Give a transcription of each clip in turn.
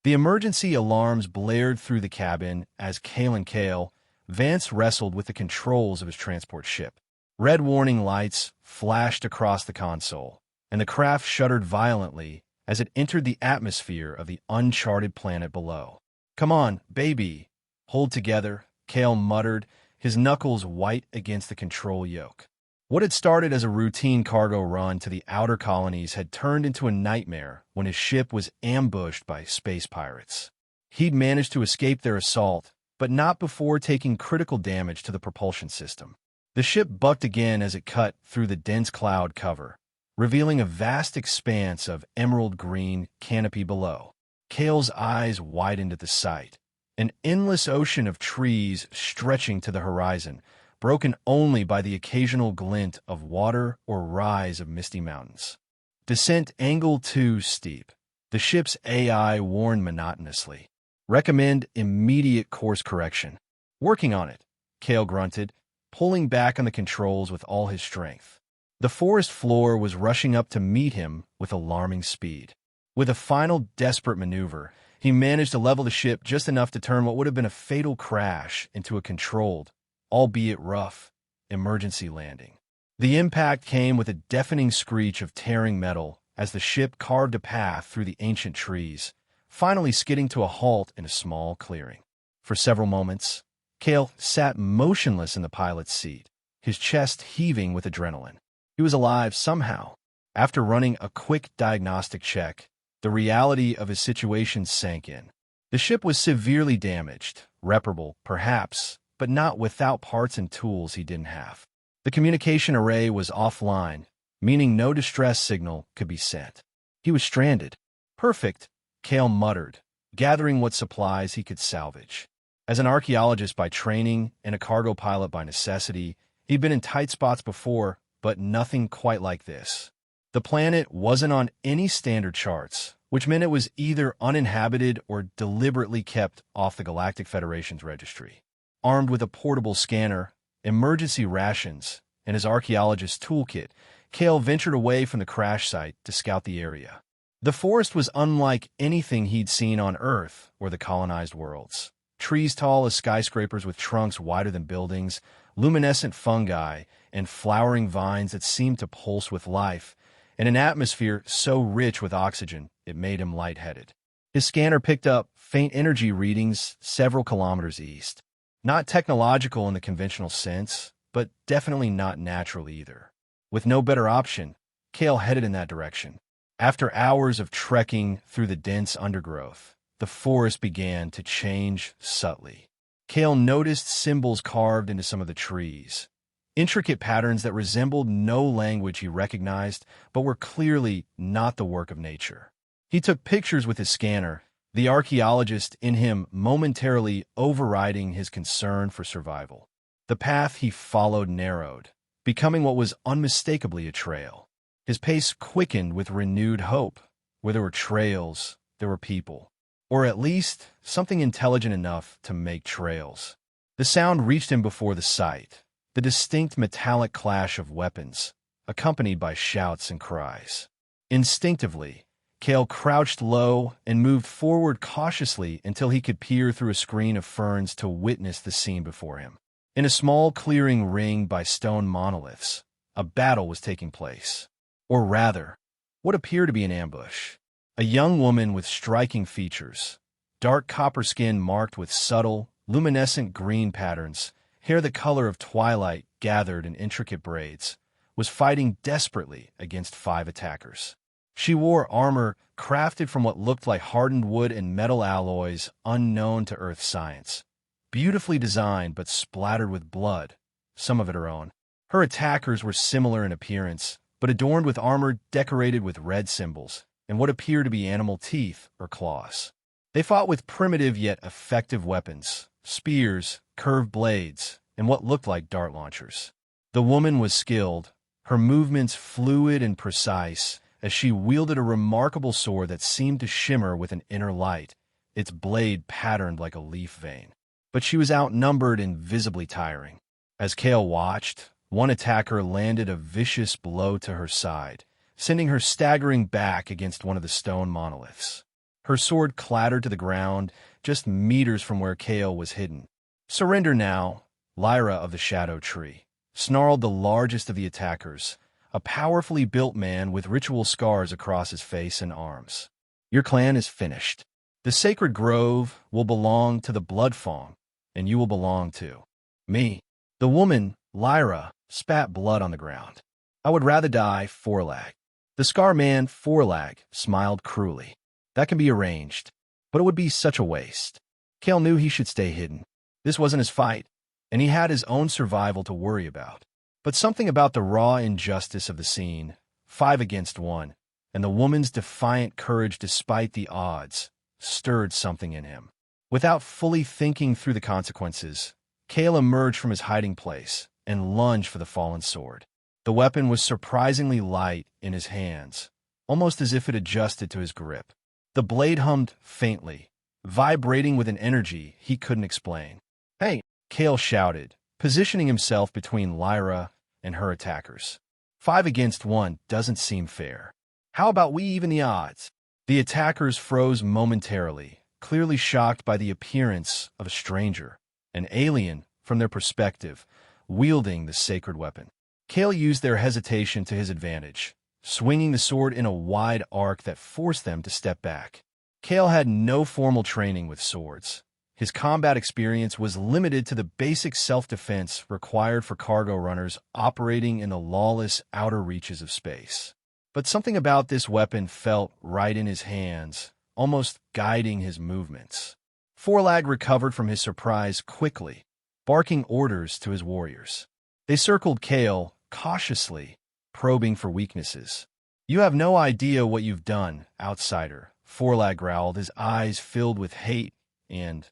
The emergency alarms blared through the cabin as Kale Vance wrestled with the controls of his transport ship. Red warning lights flashed across the console, and the craft shuddered violently as it entered the atmosphere of the uncharted planet below. "Come on, baby. Hold together," Kale muttered, his knuckles white against the control yoke. What had started as a routine cargo run to the outer colonies had turned into a nightmare when his ship was ambushed by space pirates. He'd managed to escape their assault, but not before taking critical damage to the propulsion system. The ship bucked again as it cut through the dense cloud cover, revealing a vast expanse of emerald green canopy below. Kale's eyes widened at the sight. An endless ocean of trees stretching to the horizon, broken only by the occasional glint of water or rise of misty mountains. Descent angle too steep. The ship's AI warned monotonously. "Recommend immediate course correction." "Working on it," Kale grunted, pulling back on the controls with all his strength. The forest floor was rushing up to meet him with alarming speed. With a final desperate maneuver, he managed to level the ship just enough to turn what would have been a fatal crash into a controlled, albeit rough, emergency landing. The impact came with a deafening screech of tearing metal as the ship carved a path through the ancient trees, finally skidding to a halt in a small clearing. For several moments, Kale sat motionless in the pilot's seat, his chest heaving with adrenaline. He was alive somehow. After running a quick diagnostic check, the reality of his situation sank in. The ship was severely damaged, reparable, perhaps, but not without parts and tools he didn't have. The communication array was offline, meaning no distress signal could be sent. He was stranded. "Perfect," Kale muttered, gathering what supplies he could salvage. As an archaeologist by training and a cargo pilot by necessity, he'd been in tight spots before, but nothing quite like this. The planet wasn't on any standard charts, which meant it was either uninhabited or deliberately kept off the Galactic Federation's registry. Armed with a portable scanner, emergency rations, and his archaeologist's toolkit, Kale ventured away from the crash site to scout the area. The forest was unlike anything he'd seen on Earth or the colonized worlds. Trees tall as skyscrapers with trunks wider than buildings, luminescent fungi, and flowering vines that seemed to pulse with life, and an atmosphere so rich with oxygen it made him lightheaded. His scanner picked up faint energy readings several kilometers east. Not technological in the conventional sense, but definitely not natural either. With no better option, Kale headed in that direction. After hours of trekking through the dense undergrowth, the forest began to change subtly. Kale noticed symbols carved into some of the trees, intricate patterns that resembled no language he recognized, but were clearly not the work of nature. He took pictures with his scanner, the archaeologist in him momentarily overriding his concern for survival. The path he followed narrowed, becoming what was unmistakably a trail. His pace quickened with renewed hope. Where there were trails, there were people. Or at least something intelligent enough to make trails. The sound reached him before the sight, the distinct metallic clash of weapons, accompanied by shouts and cries. Instinctively, Kale crouched low and moved forward cautiously until he could peer through a screen of ferns to witness the scene before him. In a small clearing ringed by stone monoliths, a battle was taking place. Or rather, what appeared to be an ambush. A young woman with striking features, dark copper skin marked with subtle, luminescent green patterns, hair the color of twilight gathered in intricate braids, was fighting desperately against 5 attackers. She wore armor crafted from what looked like hardened wood and metal alloys unknown to Earth science. Beautifully designed but splattered with blood, some of it her own. Her attackers were similar in appearance, but adorned with armor decorated with red symbols and what appeared to be animal teeth or claws. They fought with primitive yet effective weapons, spears, curved blades, and what looked like dart launchers. The woman was skilled, her movements fluid and precise, as she wielded a remarkable sword that seemed to shimmer with an inner light, its blade patterned like a leaf vein. But she was outnumbered and visibly tiring. As Kale watched, one attacker landed a vicious blow to her side, sending her staggering back against one of the stone monoliths. Her sword clattered to the ground, just meters from where Kale was hidden. "Surrender now," Lyra of the Shadow Tree, snarled the largest of the attackers, a powerfully built man with ritual scars across his face and arms. "Your clan is finished. The sacred grove will belong to the Bloodfawn, and you will belong to me." The woman, Lyra, spat blood on the ground. "I would rather die, Forelag." The Scar Man, Forelag, smiled cruelly. "That can be arranged, but it would be such a waste." Kale knew he should stay hidden. This wasn't his fight, and he had his own survival to worry about. But something about the raw injustice of the scene, 5 against 1, and the woman's defiant courage despite the odds, stirred something in him. Without fully thinking through the consequences, Kale emerged from his hiding place and lunged for the fallen sword. The weapon was surprisingly light in his hands, almost as if it adjusted to his grip. The blade hummed faintly, vibrating with an energy he couldn't explain. "Hey!" Kale shouted, positioning himself between Lyra and her attackers. 5 against 1 doesn't seem fair. How about we even the odds? The attackers froze momentarily, clearly shocked by the appearance of a stranger, an alien from their perspective, wielding the sacred weapon. Kale used their hesitation to his advantage, swinging the sword in a wide arc that forced them to step back. Kale had no formal training with swords. His combat experience was limited to the basic self-defense required for cargo runners operating in the lawless outer reaches of space. But something about this weapon felt right in his hands, almost guiding his movements. Forelag recovered from his surprise quickly, barking orders to his warriors. They circled Kale cautiously, probing for weaknesses. "You have no idea what you've done, outsider," Forelag growled, his eyes filled with hate and,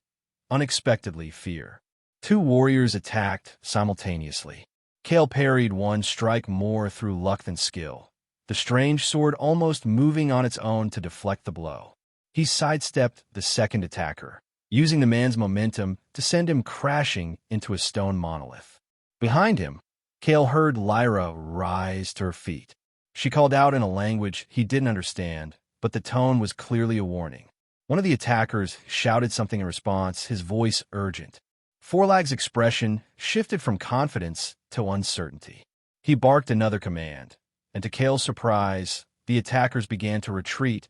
unexpectedly, fear. 2 warriors attacked simultaneously. Kale parried one strike more through luck than skill, the strange sword almost moving on its own to deflect the blow. He sidestepped the second attacker, using the man's momentum to send him crashing into a stone monolith. Behind him, Kale heard Lyra rise to her feet. She called out in a language he didn't understand, but the tone was clearly a warning. One of the attackers shouted something in response, his voice urgent. Forlag's expression shifted from confidence to uncertainty. He barked another command, and to Kale's surprise, the attackers began to retreat,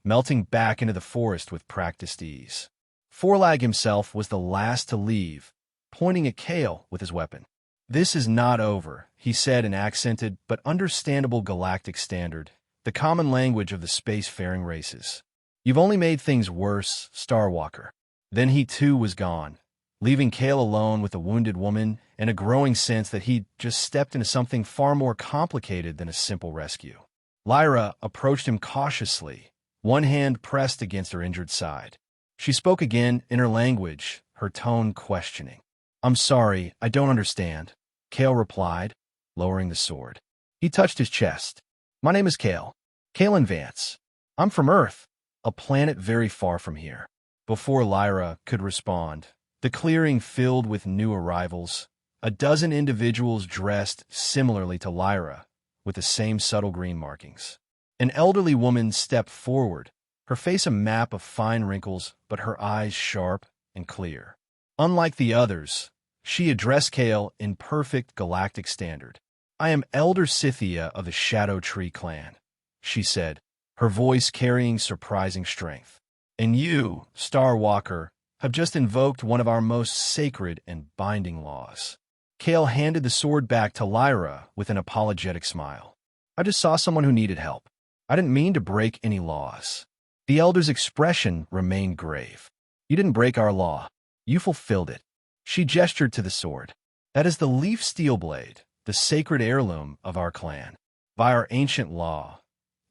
melting back into the forest with practiced ease. Forelag himself was the last to leave, pointing at Kale with his weapon. "This is not over," he said in accented but understandable galactic standard, the common language of the spacefaring races. "You've only made things worse, Starwalker." Then he too was gone, leaving Kale alone with a wounded woman and a growing sense that he'd just stepped into something far more complicated than a simple rescue. Lyra approached him cautiously, one hand pressed against her injured side. She spoke again in her language, her tone questioning. "I'm sorry, I don't understand," Kale replied, lowering the sword. He touched his chest. "My name is Kale. Kalen Vance. I'm from Earth, a planet very far from here." Before Lyra could respond, the clearing filled with new arrivals, a dozen individuals dressed similarly to Lyra, with the same subtle green markings. An elderly woman stepped forward, her face a map of fine wrinkles, but her eyes sharp and clear. Unlike the others, she addressed Kale in perfect galactic standard. "I am Elder Scythia of the Shadow Tree clan," she said, her voice carrying surprising strength. "And you, Starwalker, have just invoked one of our most sacred and binding laws." Kale handed the sword back to Lyra with an apologetic smile. "I just saw someone who needed help. I didn't mean to break any laws." The elder's expression remained grave. "You didn't break our law. You fulfilled it." She gestured to the sword. "That is the leaf steel blade, the sacred heirloom of our clan. By our ancient law,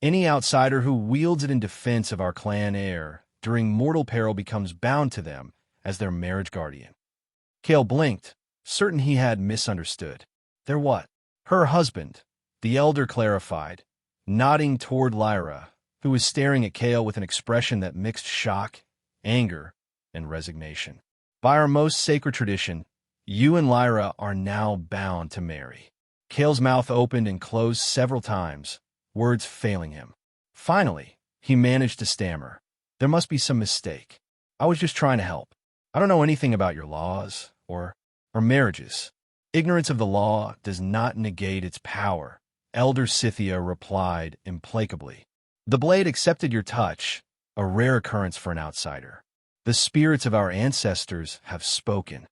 any outsider who wields it in defense of our clan heir during mortal peril becomes bound to them as their marriage guardian." Kale blinked, certain he had misunderstood. "They're what?" "Her husband," the elder clarified, nodding toward Lyra, who was staring at Kale with an expression that mixed shock, anger, and resignation. "By our most sacred tradition, you and Lyra are now bound to marry." Kale's mouth opened and closed several times, words failing him. Finally, he managed to stammer. There must be some mistake. I was just trying to help. I don't know anything about your laws or marriages. Ignorance of the law does not negate its power, Elder Scythia replied implacably. The blade accepted your touch, a rare occurrence for an outsider. The spirits of our ancestors have spoken.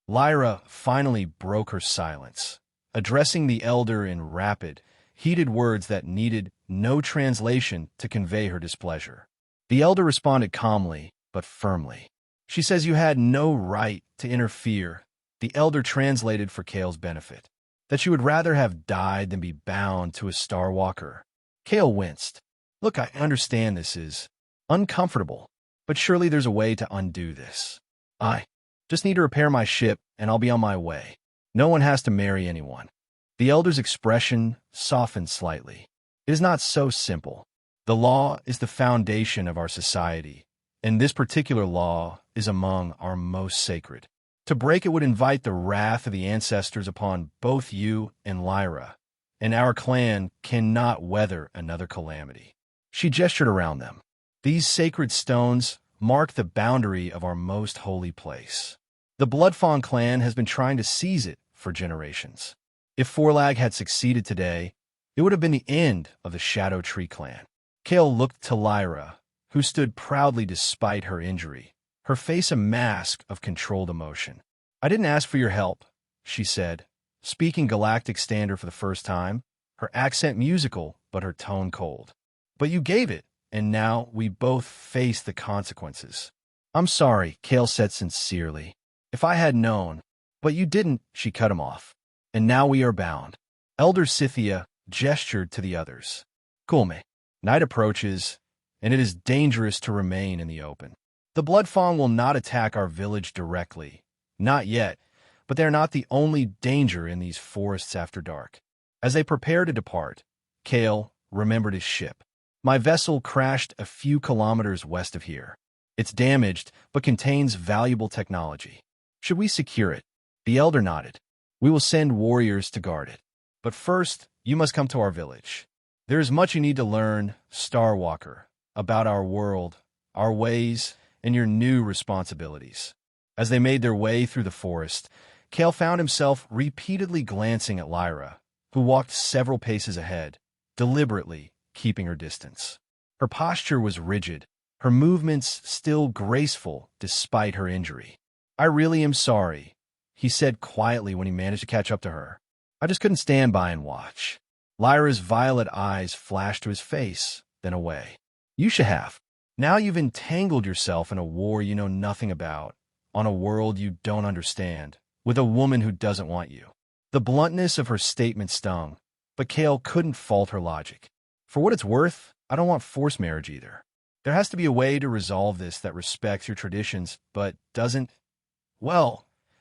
Lyra finally broke her silence, addressing the elder in rapid, heated words that needed no translation to convey her displeasure. The elder responded calmly, but firmly. She says you had no right to interfere. The elder translated for Kale's benefit, that you would rather have died than be bound to a Star Walker. Kale winced. Look, I understand this is uncomfortable, but surely there's a way to undo this. I just need to repair my ship, and I'll be on my way. No one has to marry anyone. The elder's expression softened slightly. It is not so simple. The law is the foundation of our society, and this particular law is among our most sacred. To break it would invite the wrath of the ancestors upon both you and Lyra, and our clan cannot weather another calamity. She gestured around them. These sacred stones mark the boundary of our most holy place. The Bloodfawn clan has been trying to seize it for generations. If Forlag had succeeded today, it would have been the end of the Shadow Tree clan. Kale looked to Lyra, who stood proudly despite her injury, her face a mask of controlled emotion. I didn't ask for your help, she said, speaking Galactic Standard for the first time, her accent musical but her tone cold. But you gave it, and now we both face the consequences. I'm sorry, Kale said sincerely. If I had known, but you didn't, she cut him off. And now we are bound. Elder Scythia gestured to the others. Kulme, night approaches, and it is dangerous to remain in the open. The Bloodfawn will not attack our village directly. Not yet, but they are not the only danger in these forests after dark. As they prepare to depart, Kale remembered his ship. My vessel crashed a few kilometers west of here. It's damaged, but contains valuable technology. Should we secure it? The elder nodded. We will send warriors to guard it. But first, you must come to our village. There is much you need to learn, Starwalker, about our world, our ways, and your new responsibilities. As they made their way through the forest, Kale found himself repeatedly glancing at Lyra, who walked several paces ahead, deliberately keeping her distance. Her posture was rigid, her movements still graceful despite her injury. I really am sorry, he said quietly when he managed to catch up to her. I just couldn't stand by and watch. Lyra's violet eyes flashed to his face, then away. You should have. Now you've entangled yourself in a war you know nothing about, on a world you don't understand, with a woman who doesn't want you. The bluntness of her statement stung, but Kale couldn't fault her logic. For what it's worth, I don't want forced marriage either. There has to be a way to resolve this that respects your traditions, but doesn't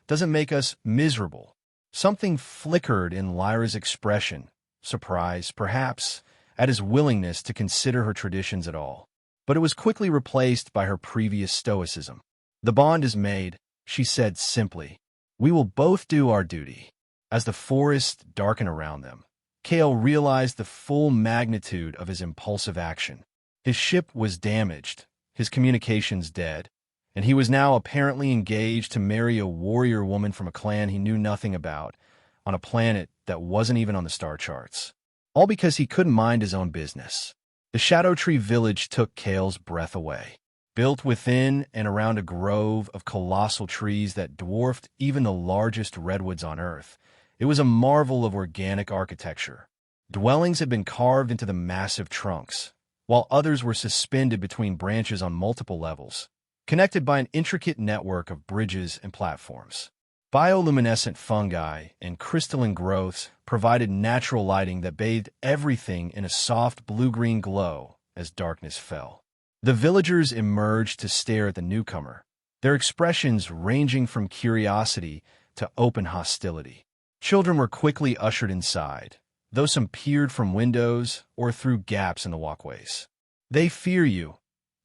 make us miserable. Something flickered in Lyra's expression, surprise, perhaps, at his willingness to consider her traditions at all. But it was quickly replaced by her previous stoicism. The bond is made, she said simply. We will both do our duty. As the forest darkened around them, Kale realized the full magnitude of his impulsive action. His ship was damaged, his communications dead, and he was now apparently engaged to marry a warrior woman from a clan he knew nothing about, on a planet that wasn't even on the star charts. All because he couldn't mind his own business. The Shadow Tree village took Kale's breath away. Built within and around a grove of colossal trees that dwarfed even the largest redwoods on Earth, it was a marvel of organic architecture. Dwellings had been carved into the massive trunks, while others were suspended between branches on multiple levels, connected by an intricate network of bridges and platforms. Bioluminescent fungi and crystalline growths provided natural lighting that bathed everything in a soft blue-green glow as darkness fell. The villagers emerged to stare at the newcomer, their expressions ranging from curiosity to open hostility. Children were quickly ushered inside, though some peered from windows or through gaps in the walkways. They fear you,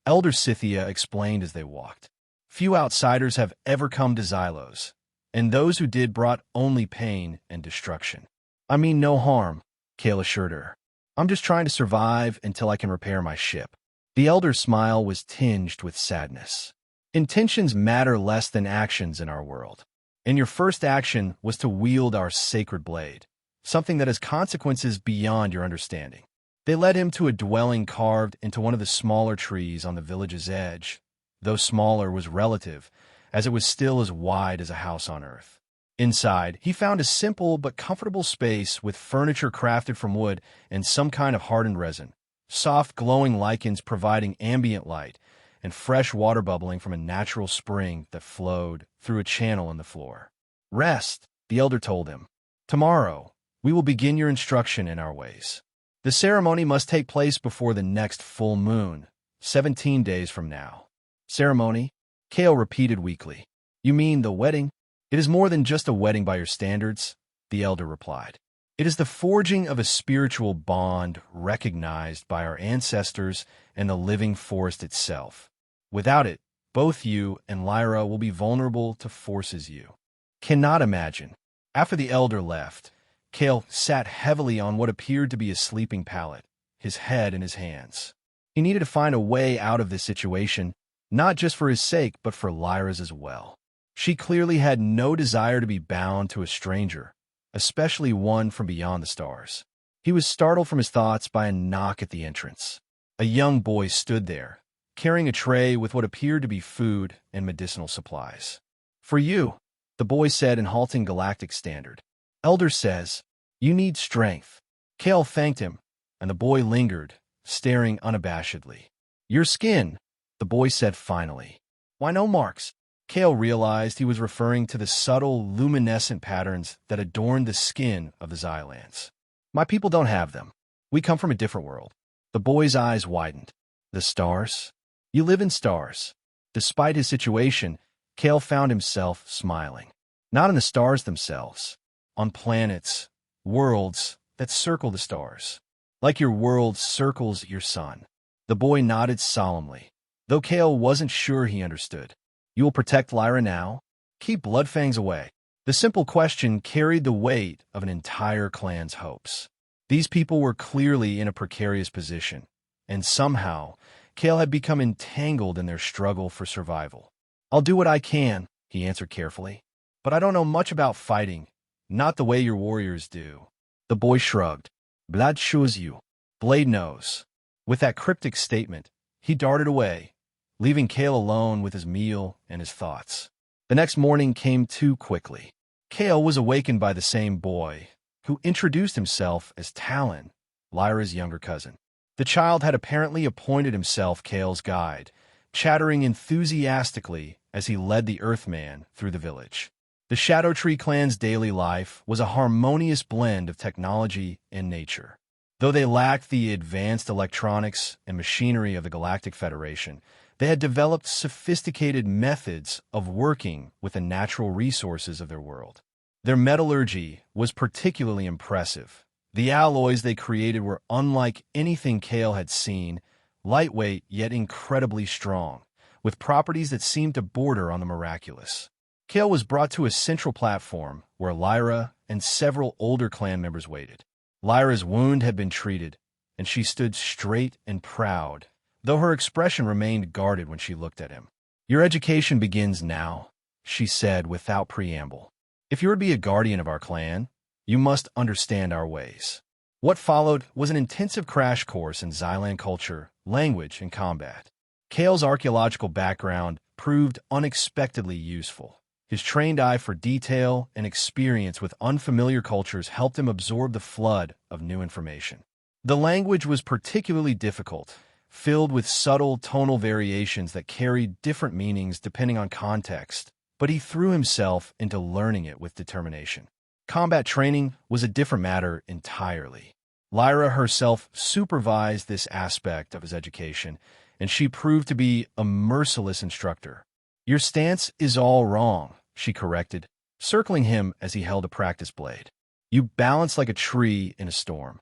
Elder Scythia explained as they walked. Few outsiders have ever come to Xylos, and those who did brought only pain and destruction. I mean no harm, Kale assured her. I'm just trying to survive until I can repair my ship. The elder's smile was tinged with sadness. Intentions matter less than actions in our world. And your first action was to wield our sacred blade, something that has consequences beyond your understanding. They led him to a dwelling carved into one of the smaller trees on the village's edge. Though smaller was relative, as it was still as wide as a house on earth. Inside, he found a simple but comfortable space with furniture crafted from wood and some kind of hardened resin, soft glowing lichens providing ambient light, and fresh water bubbling from a natural spring that flowed through a channel in the floor. Rest, the elder told him. Tomorrow, we will begin your instruction in our ways. The ceremony must take place before the next full moon, 17 days from now. Ceremony? Kale repeated weakly. You mean the wedding? It is more than just a wedding by your standards, the elder replied. It is the forging of a spiritual bond recognized by our ancestors and the living forest itself. Without it, both you and Lyra will be vulnerable to forces you cannot imagine. After the elder left, Kale sat heavily on what appeared to be a sleeping pallet, his head in his hands. He needed to find a way out of this situation, not just for his sake, but for Lyra's as well. She clearly had no desire to be bound to a stranger, especially one from beyond the stars. He was startled from his thoughts by a knock at the entrance. A young boy stood there, carrying a tray with what appeared to be food and medicinal supplies. For you, the boy said in halting galactic standard. Elder says, you need strength. Kale thanked him, and the boy lingered, staring unabashedly. Your skin, the boy said finally. Why no marks? Kale realized he was referring to the subtle, luminescent patterns that adorned the skin of the Xylans. My people don't have them. We come from a different world. The boy's eyes widened. The stars? You live in stars. Despite his situation, Kale found himself smiling. Not in the stars themselves. On planets, worlds that circle the stars. Like your world circles your sun. The boy nodded solemnly, though Kale wasn't sure he understood. You will protect Lyra now? Keep Bloodfangs away. The simple question carried the weight of an entire clan's hopes. These people were clearly in a precarious position, and somehow, Kale had become entangled in their struggle for survival. I'll do what I can, he answered carefully. But I don't know much about fighting, not the way your warriors do. The boy shrugged. Blad shows you. Blade knows. With that cryptic statement, he darted away, leaving Kale alone with his meal and his thoughts. The next morning came too quickly. Kale was awakened by the same boy, who introduced himself as Talon, Lyra's younger cousin. The child had apparently appointed himself Kale's guide, chattering enthusiastically as he led the Earthman through the village. The Shadow Tree clan's daily life was a harmonious blend of technology and nature. Though they lacked the advanced electronics and machinery of the Galactic Federation, they had developed sophisticated methods of working with the natural resources of their world. Their metallurgy was particularly impressive. The alloys they created were unlike anything Kale had seen, lightweight yet incredibly strong, with properties that seemed to border on the miraculous. Kale was brought to a central platform where Lyra and several older clan members waited. Lyra's wound had been treated, and she stood straight and proud, though her expression remained guarded when she looked at him. Your education begins now, she said without preamble. If you are to be a guardian of our clan, you must understand our ways. What followed was an intensive crash course in Xylan culture, language, and combat. Kale's archaeological background proved unexpectedly useful. His trained eye for detail and experience with unfamiliar cultures helped him absorb the flood of new information. The language was particularly difficult, filled with subtle tonal variations that carried different meanings depending on context, but he threw himself into learning it with determination. Combat training was a different matter entirely. Lyra herself supervised this aspect of his education, and she proved to be a merciless instructor. Your stance is all wrong, she corrected, circling him as he held a practice blade. You balance like a tree in a storm,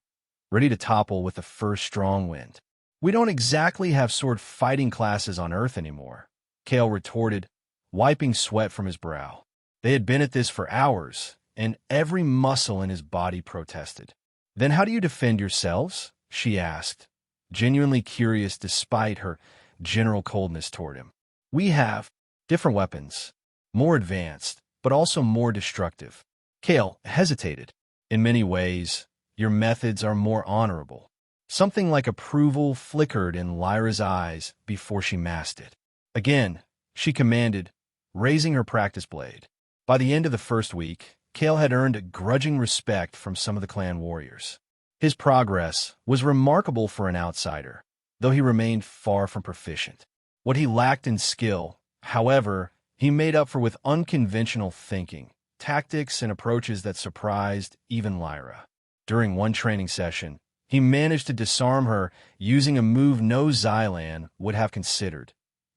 ready to topple with the first strong wind. We don't exactly have sword fighting classes on Earth anymore, Kale retorted, wiping sweat from his brow. They had been at this for hours, and every muscle in his body protested. Then how do you defend yourselves? She asked. genuinely curious despite her general coldness toward him. We have different weapons, more advanced, but also more destructive. Kale hesitated. In many ways, your methods are more honorable. Something like approval flickered in Lyra's eyes before she masked it. Again, she commanded, raising her practice blade. By the end of the first week, Kale had earned a grudging respect from some of the clan warriors. His progress was remarkable for an outsider, though he remained far from proficient. What he lacked in skill, however, he made up for with unconventional thinking, tactics, and approaches that surprised even Lyra. During one training session, he managed to disarm her using a move no Xylan would have considered,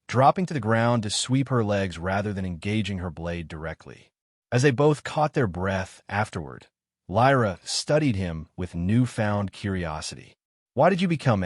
dropping to the ground to sweep her legs rather than engaging her blade directly. As they both caught their breath afterward, Lyra studied him with newfound curiosity. Why did you become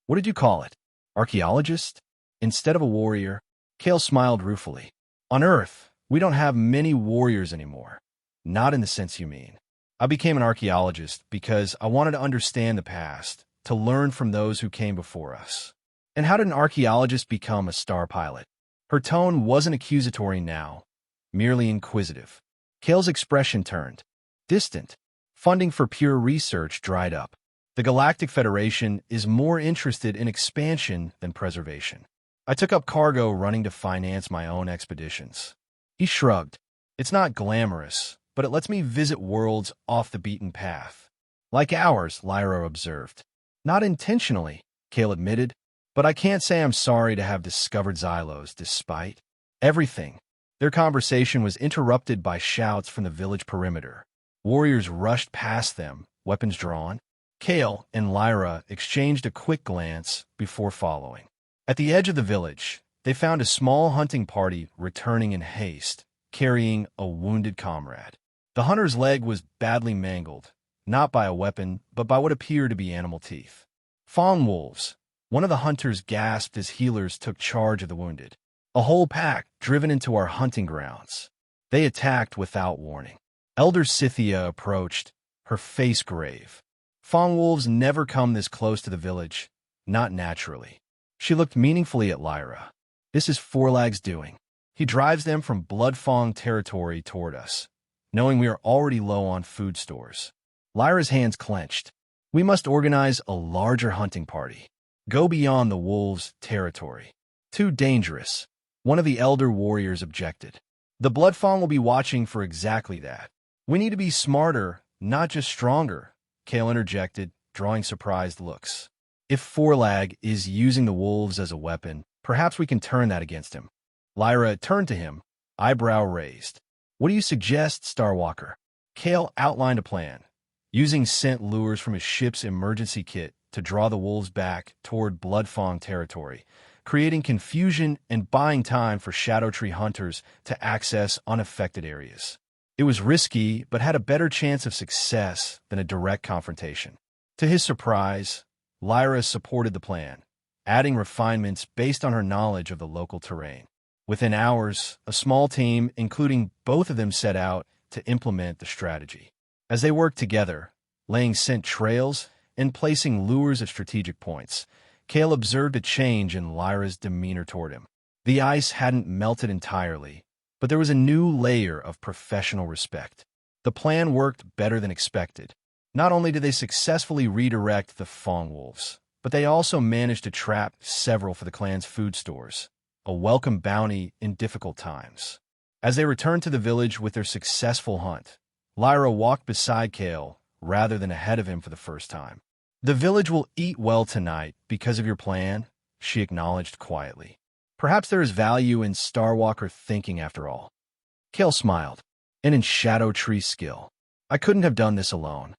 what did you call it? Archaeologist? Instead of a warrior? Kale smiled ruefully. On Earth, we don't have many warriors anymore. Not in the sense you mean. I became an archaeologist because I wanted to understand the past, to learn from those who came before us. And how did an archaeologist become a star pilot? Her tone wasn't accusatory now, merely inquisitive. Kale's expression turned distant. Funding for pure research dried up. The Galactic Federation is more interested in expansion than preservation. I took up cargo running to finance my own expeditions. He shrugged. It's not glamorous, but it lets me visit worlds off the beaten path. Like ours, Lyra observed. Not intentionally, Kale admitted, but I can't say I'm sorry to have discovered Xylos despite everything. Their conversation was interrupted by shouts from the village perimeter. Warriors rushed past them, weapons drawn. Kale and Lyra exchanged a quick glance before following. At the edge of the village, they found a small hunting party returning in haste, carrying a wounded comrade. The hunter's leg was badly mangled, not by a weapon, but by what appeared to be animal teeth. Fawn wolves, one of the hunters gasped as healers took charge of the wounded. A whole pack driven into our hunting grounds. They attacked without warning. Elder Scythia approached, her face grave. Fawn wolves never come this close to the village, not naturally. She looked meaningfully at Lyra. This is Forlag's doing. He drives them from Bloodfang territory toward us, knowing we are already low on food stores. Lyra's hands clenched. We must organize a larger hunting party. Go beyond the wolves' territory. Too dangerous. One of the elder warriors objected. The Bloodfang will be watching for exactly that. We need to be smarter, not just stronger, Kale interjected, drawing surprised looks. If Forlag is using the wolves as a weapon, perhaps we can turn that against him. Lyra turned to him, eyebrow raised. What do you suggest, Starwalker? Kale outlined a plan, using scent lures from his ship's emergency kit to draw the wolves back toward Bloodfang territory, creating confusion and buying time for Shadow Tree hunters to access unaffected areas. It was risky, but had a better chance of success than a direct confrontation. To his surprise, Lyra supported the plan, adding refinements based on her knowledge of the local terrain. Within hours, a small team, including both of them, set out to implement the strategy. As they worked together, laying scent trails and placing lures at strategic points, Kale observed a change in Lyra's demeanor toward him. The ice hadn't melted entirely, but there was a new layer of professional respect. The plan worked better than expected. Not only did they successfully redirect the Fawn wolves, but they also managed to trap several for the clan's food stores, a welcome bounty in difficult times. As they returned to the village with their successful hunt, Lyra walked beside Kale rather than ahead of him for the first time. The village will eat well tonight because of your plan, she acknowledged quietly. Perhaps there is value in Starwalker thinking after all. Kale smiled, and in Shadow Tree's skill. I couldn't have done this alone.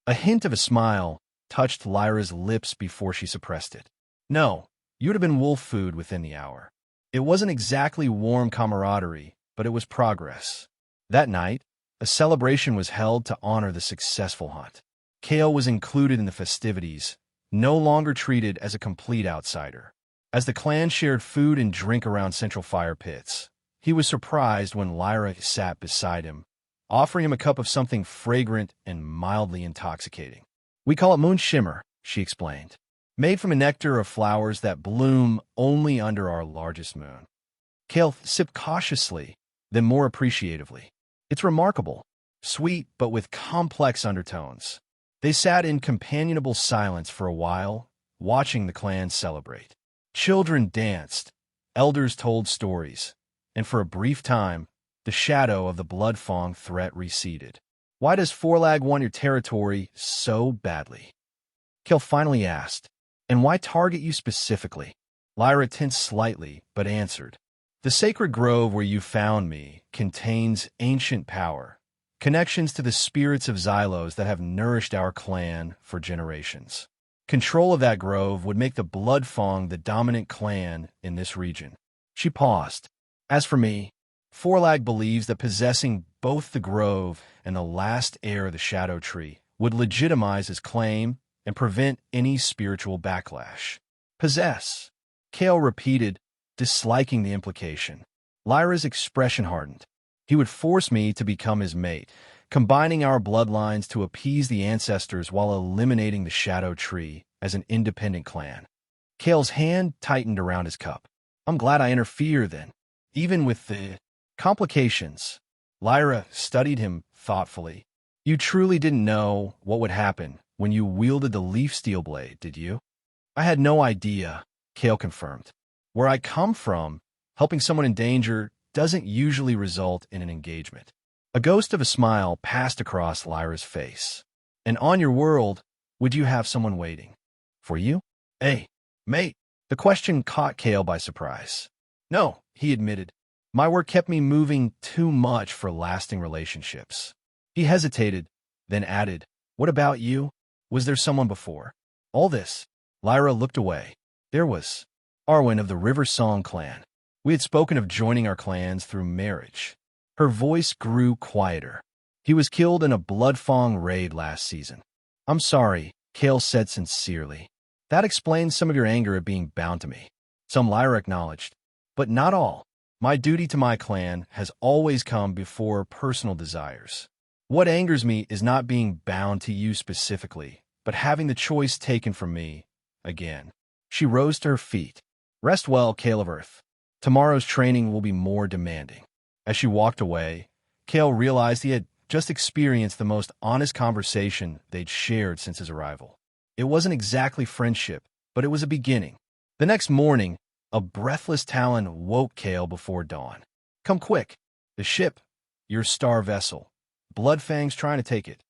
A hint of a smile touched Lyra's lips before she suppressed it. No, you would have been wolf food within the hour. It wasn't exactly warm camaraderie, but it was progress. That night, a celebration was held to honor the successful hunt. Kale was included in the festivities, no longer treated as a complete outsider. As the clan shared food and drink around central fire pits, he was surprised when Lyra sat beside him, offering him a cup of something fragrant and mildly intoxicating. We call it moon shimmer, she explained. made from a nectar of flowers that bloom only under our largest moon. Kale sipped cautiously, then more appreciatively. It's remarkable, sweet but with complex undertones. They sat in companionable silence for a while, watching the clan celebrate. Children danced, elders told stories, and for a brief time, the shadow of the Bloodfang threat receded. Why does Fourlag want your territory so badly? Kale finally asked. And why target you specifically? Lyra tensed slightly, but answered. The sacred grove where you found me contains ancient power, connections to the spirits of Xylos that have nourished our clan for generations. Control of that grove would make the Bloodfang the dominant clan in this region. She paused. As for me, Fourlag believes that possessing both the grove and the last heir of the Shadow Tree would legitimize his claim and prevent any spiritual backlash. Possess, Kale repeated, disliking the implication. Lyra's expression hardened. He would force me to become his mate, combining our bloodlines to appease the ancestors while eliminating the Shadow Tree as an independent clan. Kale's hand tightened around his cup. I'm glad I interfered then, even with the complications. Lyra studied him thoughtfully. You truly didn't know what would happen when you wielded the leaf steel blade, did you? I had no idea, Kale confirmed. Where I come from, helping someone in danger doesn't usually result in an engagement. A ghost of a smile passed across Lyra's face. And on your world, would you have someone waiting? For you? Hey, mate. The question caught Kale by surprise. No, he admitted. My work kept me moving too much for lasting relationships. He hesitated, then added, What about you? Was there someone before all this? Lyra looked away. There was Arwen of the River Song clan. We had spoken of joining our clans through marriage. Her voice grew quieter. He was killed in a Bloodfang raid last season. I'm sorry, Kale said sincerely. That explains some of your anger at being bound to me. Some Lyra acknowledged, but not all. My duty to my clan has always come before personal desires. What angers me is not being bound to you specifically, but having the choice taken from me again. She rose to her feet. Rest well, Kale of Earth. Tomorrow's training will be more demanding. As she walked away, Kale realized he had just experienced the most honest conversation they'd shared since his arrival. It wasn't exactly friendship, but it was a beginning. The next morning, a breathless Talon woke Kale before dawn. Come quick. The ship, your star vessel. Bloodfang's trying to take it.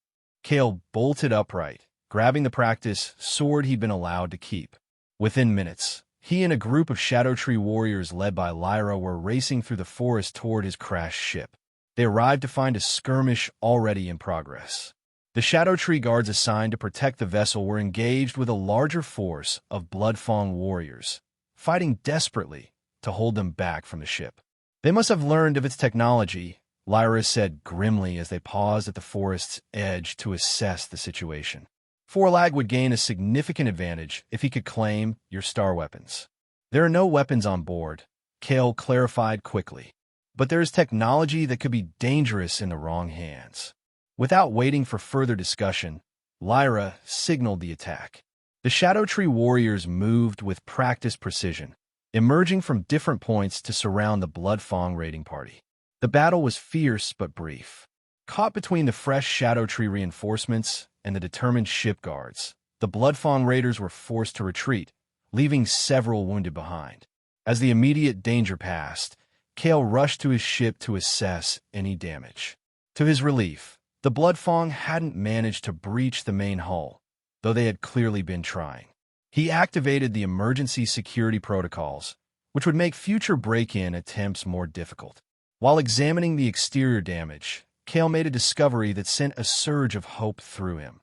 Kale bolted upright, grabbing the practice sword he'd been allowed to keep. Within minutes, he and a group of Shadow Tree warriors led by Lyra were racing through the forest toward his crashed ship. They arrived to find a skirmish already in progress. The Shadow Tree guards assigned to protect the vessel were engaged with a larger force of Bloodfang warriors, fighting desperately to hold them back from the ship. They must have learned of its technology, Lyra said grimly as they paused at the forest's edge to assess the situation. Fourlag would gain a significant advantage if he could claim your star weapons. There are no weapons on board, Kale clarified quickly. But there is technology that could be dangerous in the wrong hands. Without waiting for further discussion, Lyra signaled the attack. The Shadow Tree warriors moved with practiced precision, emerging from different points to surround the Bloodfang raiding party. The battle was fierce but brief. Caught between the fresh Shadow Tree reinforcements and the determined ship guards, the Bloodfang raiders were forced to retreat, leaving several wounded behind. As the immediate danger passed, Kale rushed to his ship to assess any damage. To his relief, the Bloodfang hadn't managed to breach the main hull, though they had clearly been trying. He activated the emergency security protocols, which would make future break-in attempts more difficult. While examining the exterior damage, Kale made a discovery that sent a surge of hope through him.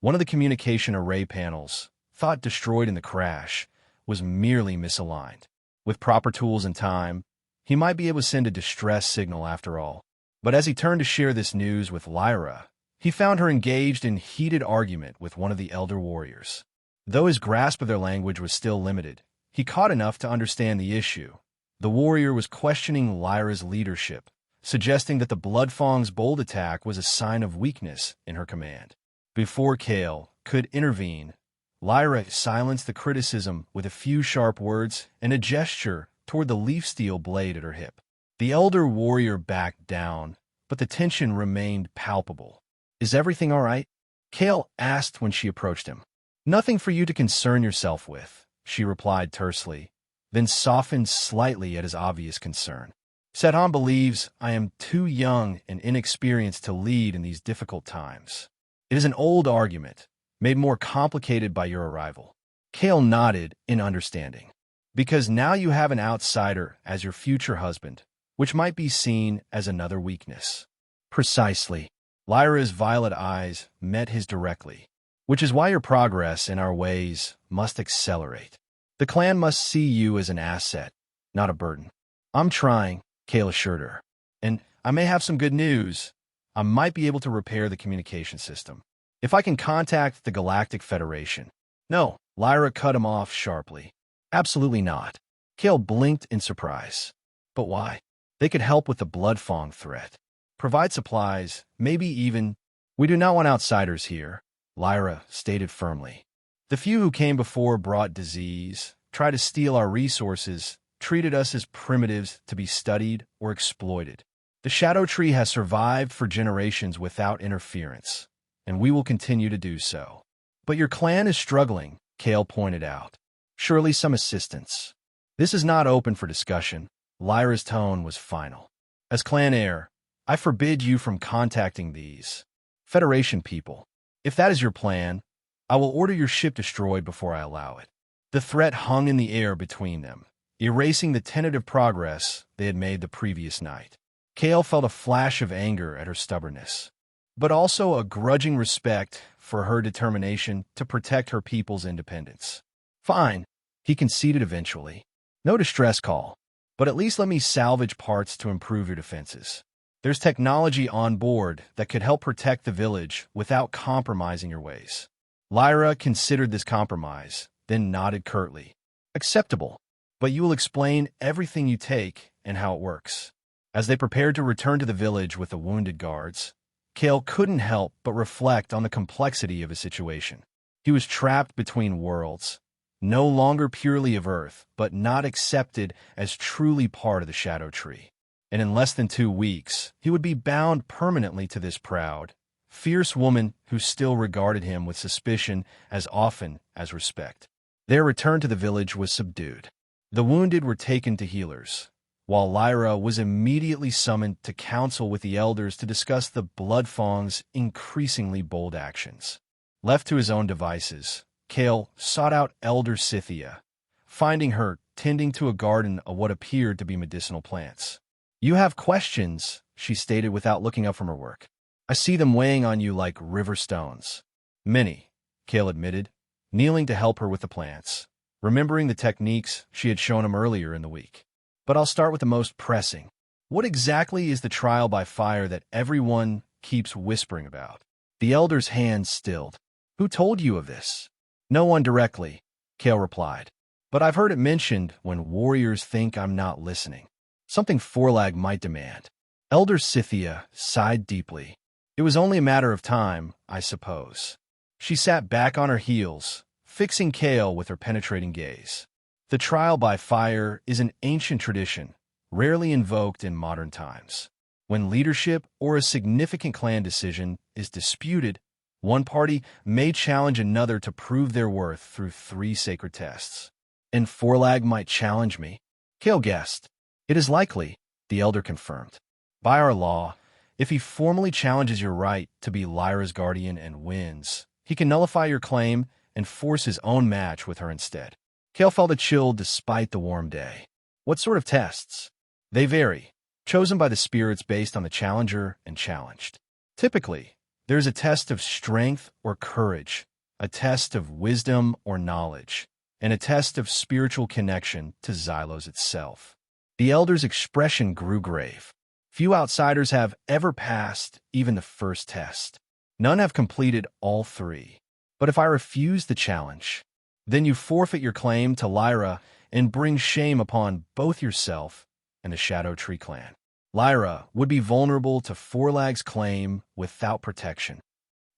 One of the communication array panels, thought destroyed in the crash, was merely misaligned. With proper tools and time, he might be able to send a distress signal after all. But as he turned to share this news with Lyra, he found her engaged in heated argument with one of the elder warriors. Though his grasp of their language was still limited, he caught enough to understand the issue. The warrior was questioning Lyra's leadership, suggesting that the Bloodfang's bold attack was a sign of weakness in her command. Before Kale could intervene, Lyra silenced the criticism with a few sharp words and a gesture toward the leaf steel blade at her hip. The elder warrior backed down, but the tension remained palpable. "Is everything all right?" Kale asked when she approached him. "Nothing for you to concern yourself with," she replied tersely, then softened slightly at his obvious concern. "Sedhan believes I am too young and inexperienced to lead in these difficult times. It is an old argument, made more complicated by your arrival." Kale nodded in understanding. "Because now you have an outsider as your future husband, which might be seen as another weakness." "Precisely." Lyra's violet eyes met his directly. "Which is why your progress in our ways must accelerate. The clan must see you as an asset, not a burden." "I'm trying," Kale assured her. "And I may have some good news. I might be able to repair the communication system. If I can contact the Galactic Federation." "No," Lyra cut him off sharply. "Absolutely not." Kale blinked in surprise. "But why?" "They could help with the Bloodfang threat. Provide supplies, maybe even—" "We do not want outsiders here," Lyra stated firmly. "The few who came before brought disease, tried to steal our resources, treated us as primitives to be studied or exploited. The Shadow Tree has survived for generations without interference, and we will continue to do so." "But your clan is struggling," Kale pointed out. "Surely some assistance." "This is not open for discussion." Lyra's tone was final. "As clan heir, I forbid you from contacting these Federation people. If that is your plan, I will order your ship destroyed before I allow it." The threat hung in the air between them, erasing the tentative progress they had made the previous night. Kale felt a flash of anger at her stubbornness, but also a grudging respect for her determination to protect her people's independence. "Fine," he conceded eventually. "No distress call, but at least let me salvage parts to improve your defenses. There's technology on board that could help protect the village without compromising your ways." Lyra considered this compromise, then nodded curtly. "Acceptable, but you will explain everything you take and how it works." As they prepared to return to the village with the wounded guards, Kale couldn't help but reflect on the complexity of his situation. He was trapped between worlds, no longer purely of Earth, but not accepted as truly part of the Shadow Tree. And in less than 2 weeks, he would be bound permanently to this proud, fierce woman who still regarded him with suspicion as often as respect. Their return to the village was subdued. The wounded were taken to healers, while Lyra was immediately summoned to counsel with the elders to discuss the Bloodfang's increasingly bold actions. Left to his own devices, Kale sought out Elder Scythia, finding her tending to a garden of what appeared to be medicinal plants. "You have questions," she stated without looking up from her work. "I see them weighing on you like river stones." "Many," Kale admitted, kneeling to help her with the plants, remembering the techniques she had shown him earlier in the week. "But I'll start with the most pressing. What exactly is the trial by fire that everyone keeps whispering about?" The elder's hand stilled. "Who told you of this?" "No one directly," Kale replied. "But I've heard it mentioned when warriors think I'm not listening. Something Forlag might demand." Elder Scythia sighed deeply. "It was only a matter of time, I suppose." She sat back on her heels, fixing Kale with her penetrating gaze. "The trial by fire is an ancient tradition, rarely invoked in modern times. When leadership or a significant clan decision is disputed, one party may challenge another to prove their worth through 3 sacred tests." "And Forlag might challenge me?" Kale guessed. "It is likely," the elder confirmed. "By our law, if he formally challenges your right to be Lyra's guardian and wins, he can nullify your claim and force his own match with her instead." Kale felt a chill despite the warm day. "What sort of tests?" "They vary, chosen by the spirits based on the challenger and challenged. Typically, there is a test of strength or courage, a test of wisdom or knowledge, and a test of spiritual connection to Xylos itself." The elder's expression grew grave. "Few outsiders have ever passed even the first test. None have completed all 3. But if I refuse the challenge, then you forfeit your claim to Lyra and bring shame upon both yourself and the Shadow Tree clan. Lyra would be vulnerable to Forlag's claim without protection."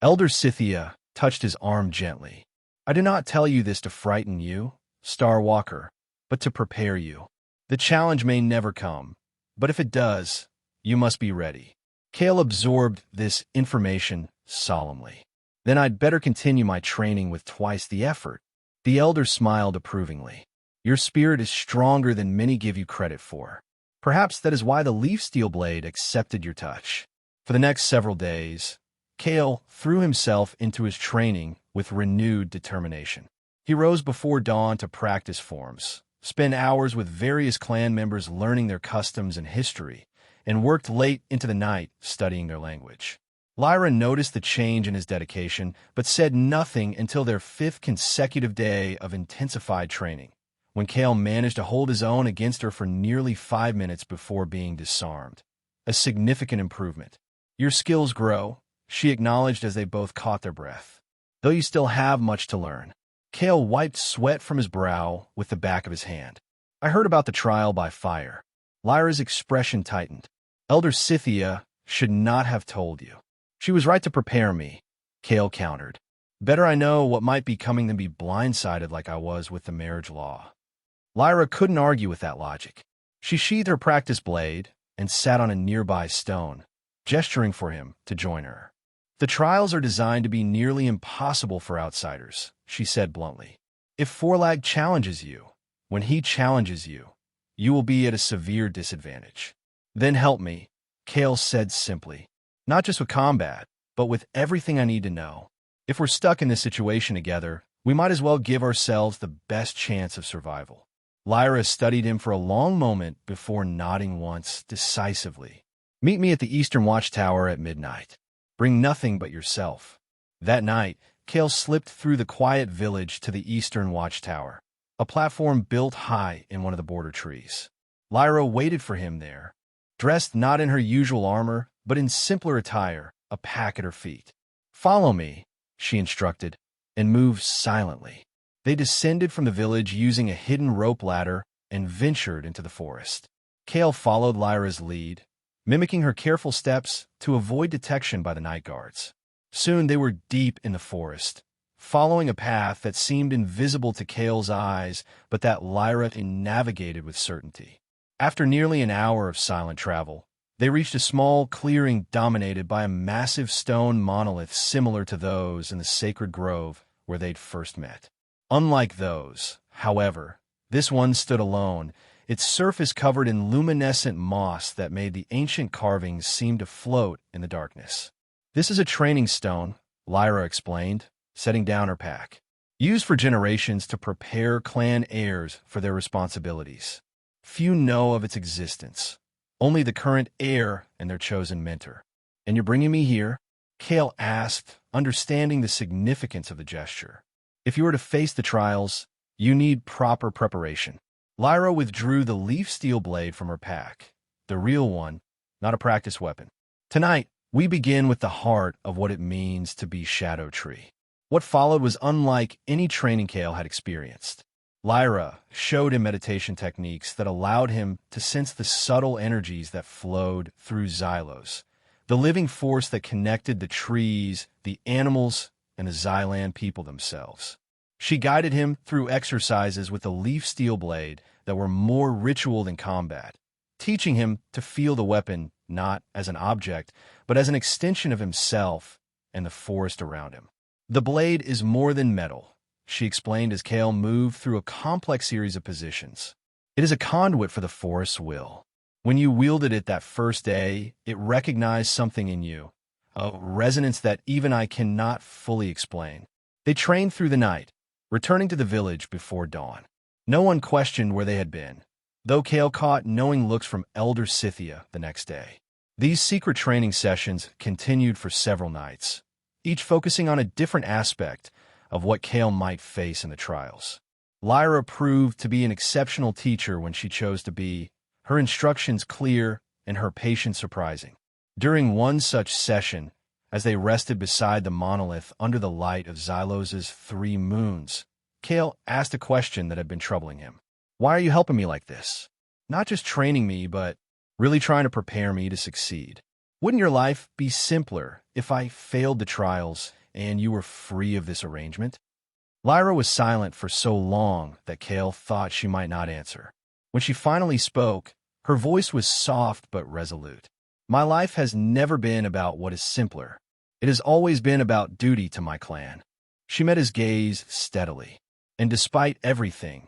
Elder Scythia touched his arm gently. I do not tell you this to frighten you, Star Walker, but to prepare you. The challenge may never come, but if it does, you must be ready. Kale absorbed this information solemnly. Then I'd better continue my training with twice the effort. The elder smiled approvingly. Your spirit is stronger than many give you credit for. Perhaps that is why the leaf steel blade accepted your touch. For the next several days, Kale threw himself into his training with renewed determination. He rose before dawn to practice forms, spent hours with various clan members learning their customs and history, and worked late into the night studying their language. Lyra noticed the change in his dedication, but said nothing until their 5th consecutive day of intensified training, when Kale managed to hold his own against her for nearly 5 minutes before being disarmed. A significant improvement. Your skills grow, she acknowledged as they both caught their breath. Though you still have much to learn. Kale wiped sweat from his brow with the back of his hand. I heard about the trial by fire. Lyra's expression tightened. Elder Scythia should not have told you. She was right to prepare me, Kale countered. Better I know what might be coming than be blindsided like I was with the marriage law. Lyra couldn't argue with that logic. She sheathed her practice blade and sat on a nearby stone, gesturing for him to join her. The trials are designed to be nearly impossible for outsiders, she said bluntly. If Forlag challenges you, when he challenges you, you will be at a severe disadvantage. Then help me, Kale said simply. Not just with combat, but with everything I need to know. If we're stuck in this situation together, we might as well give ourselves the best chance of survival. Lyra studied him for a long moment before nodding once decisively. Meet me at the Eastern Watchtower at midnight. Bring nothing but yourself. That night, Kale slipped through the quiet village to the Eastern Watchtower, a platform built high in one of the border trees. Lyra waited for him there, dressed not in her usual armor, but in simpler attire, a pack at her feet. Follow me, she instructed, and moved silently. They descended from the village using a hidden rope ladder and ventured into the forest. Kale followed Lyra's lead, mimicking her careful steps to avoid detection by the night guards. Soon they were deep in the forest, following a path that seemed invisible to Kale's eyes, but that Lyra navigated with certainty. After nearly an hour of silent travel, they reached a small clearing dominated by a massive stone monolith similar to those in the sacred grove where they'd first met. Unlike those, however, this one stood alone, its surface covered in luminescent moss that made the ancient carvings seem to float in the darkness. This is a training stone, Lyra explained, setting down her pack, used for generations to prepare clan heirs for their responsibilities. Few know of its existence. Only the current heir and their chosen mentor. And you're bringing me here? Kale asked, understanding the significance of the gesture. If you were to face the trials, you need proper preparation. Lyra withdrew the leaf steel blade from her pack, the real one, not a practice weapon. Tonight, we begin with the heart of what it means to be Shadow Tree. What followed was unlike any training Kale had experienced. Lyra showed him meditation techniques that allowed him to sense the subtle energies that flowed through Xylos, the living force that connected the trees, the animals, and the Xylan people themselves. She guided him through exercises with the leaf steel blade that were more ritual than combat, teaching him to feel the weapon not as an object, but as an extension of himself and the forest around him. The blade is more than metal, she explained as Kale moved through a complex series of positions. It is a conduit for the forest's will. When you wielded it that first day, it recognized something in you, a resonance that even I cannot fully explain. They trained through the night, returning to the village before dawn. No one questioned where they had been, though Kale caught knowing looks from Elder Scythia the next day. These secret training sessions continued for several nights, each focusing on a different aspect of what Kale might face in the trials. Lyra proved to be an exceptional teacher when she chose to be, her instructions clear and her patience surprising. During one such session, as they rested beside the monolith under the light of Xylos's 3 moons, Kale asked a question that had been troubling him. Why are you helping me like this? Not just training me, but really trying to prepare me to succeed. Wouldn't your life be simpler if I failed the trials and you were free of this arrangement? Lyra was silent for so long that Kale thought she might not answer. When she finally spoke, her voice was soft but resolute. My life has never been about what is simpler. It has always been about duty to my clan. She met his gaze steadily. And despite everything,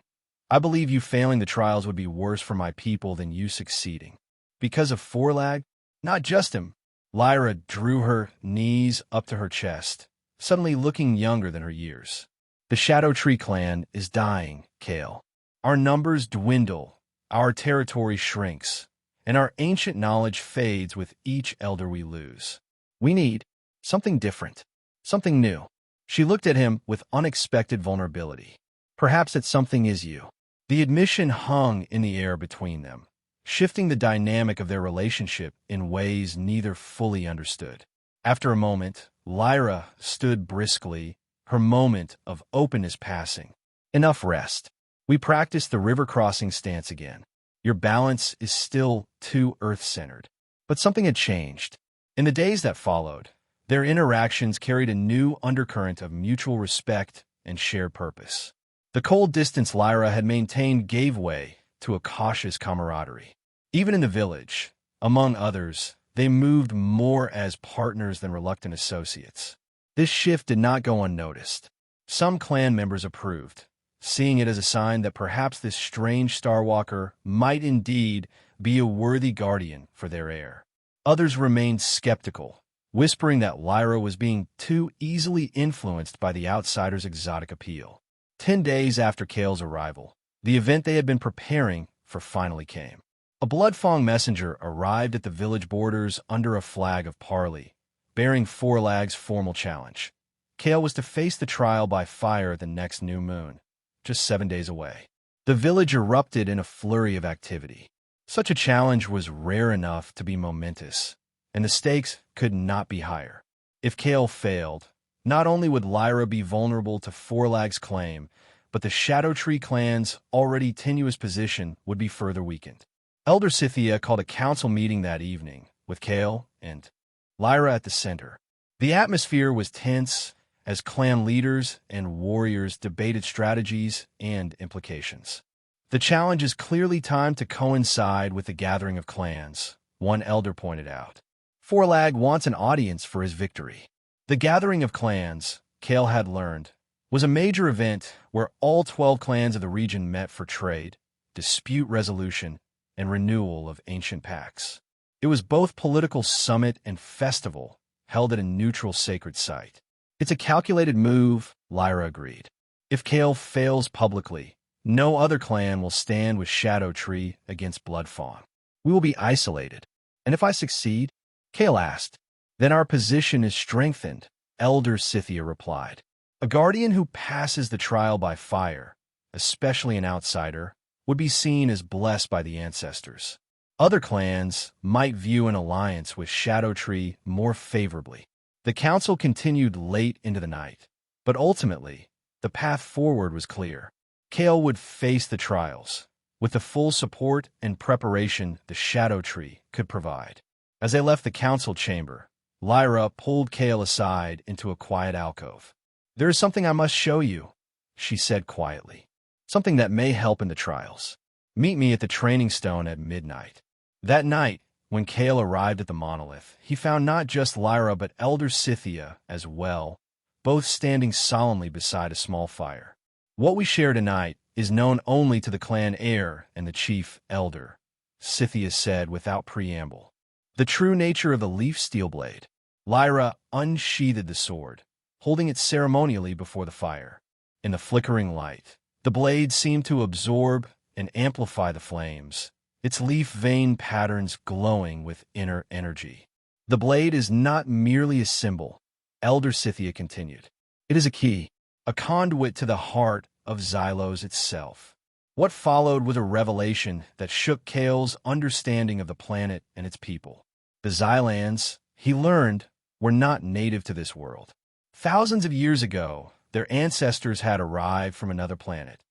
I believe you failing the trials would be worse for my people than you succeeding. Because of Forelag? Not just him. Lyra drew her knees up to her chest, suddenly looking younger than her years. The Shadow Tree clan is dying, Kale. Our numbers dwindle, our territory shrinks, and our ancient knowledge fades with each elder we lose. We need something different, something new. She looked at him with unexpected vulnerability. Perhaps that something is you. The admission hung in the air between them, shifting the dynamic of their relationship in ways neither fully understood. After a moment, Lyra stood briskly, her moment of openness passing. Enough rest. We practice the river crossing stance again. Your balance is still too earth-centered. But something had changed. In the days that followed, their interactions carried a new undercurrent of mutual respect and shared purpose. The cold distance Lyra had maintained gave way to a cautious camaraderie. Even in the village, among others, they moved more as partners than reluctant associates. This shift did not go unnoticed. Some clan members approved, seeing it as a sign that perhaps this strange Starwalker might indeed be a worthy guardian for their heir. Others remained skeptical, whispering that Lyra was being too easily influenced by the outsider's exotic appeal. 10 days after Kale's arrival, the event they had been preparing for finally came. A Bloodfang messenger arrived at the village borders under a flag of parley, bearing Forelag's formal challenge. Kale was to face the trial by fire the next new moon, just 7 days away. The village erupted in a flurry of activity. Such a challenge was rare enough to be momentous, and the stakes could not be higher. If Kale failed, not only would Lyra be vulnerable to Forelag's claim, but the Shadow Tree clan's already tenuous position would be further weakened. Elder Scythia called a council meeting that evening, with Kale and Lyra at the center. The atmosphere was tense as clan leaders and warriors debated strategies and implications. The challenge is clearly timed to coincide with the gathering of clans, one elder pointed out. Forelag wants an audience for his victory. The gathering of clans, Kale had learned, was a major event where all 12 clans of the region met for trade, dispute resolution, and renewal of ancient pacts. It was both political summit and festival, held at a neutral sacred site. It's a calculated move, Lyra agreed. If Kale fails publicly, no other clan will stand with Shadow Tree against Bloodfang. We will be isolated. And if I succeed? Kale asked. Then our position is strengthened, Elder Scythia replied. A guardian who passes the trial by fire, especially an outsider, would be seen as blessed by the ancestors. Other clans might view an alliance with Shadow Tree more favorably. The council continued late into the night, but ultimately, the path forward was clear. Kale would face the trials, with the full support and preparation the Shadow Tree could provide. As they left the council chamber, Lyra pulled Kale aside into a quiet alcove. "There is something I must show you," she said quietly. "Something that may help in the trials. Meet me at the training stone at midnight." That night, when Kale arrived at the monolith, he found not just Lyra but Elder Scythia as well, both standing solemnly beside a small fire. "What we share tonight is known only to the clan heir and the chief elder," Scythia said without preamble. "The true nature of the leaf steel blade." Lyra unsheathed the sword, holding it ceremonially before the fire. In the flickering light, the blade seemed to absorb and amplify the flames, its leaf vein patterns glowing with inner energy. "The blade is not merely a symbol," Elder Scythia continued. "It is a key, a conduit to the heart of Xylos itself." What followed was a revelation that shook Kale's understanding of the planet and its people. The Xylans, he learned, were not native to this world. Thousands of years ago, their ancestors had arrived from another planet,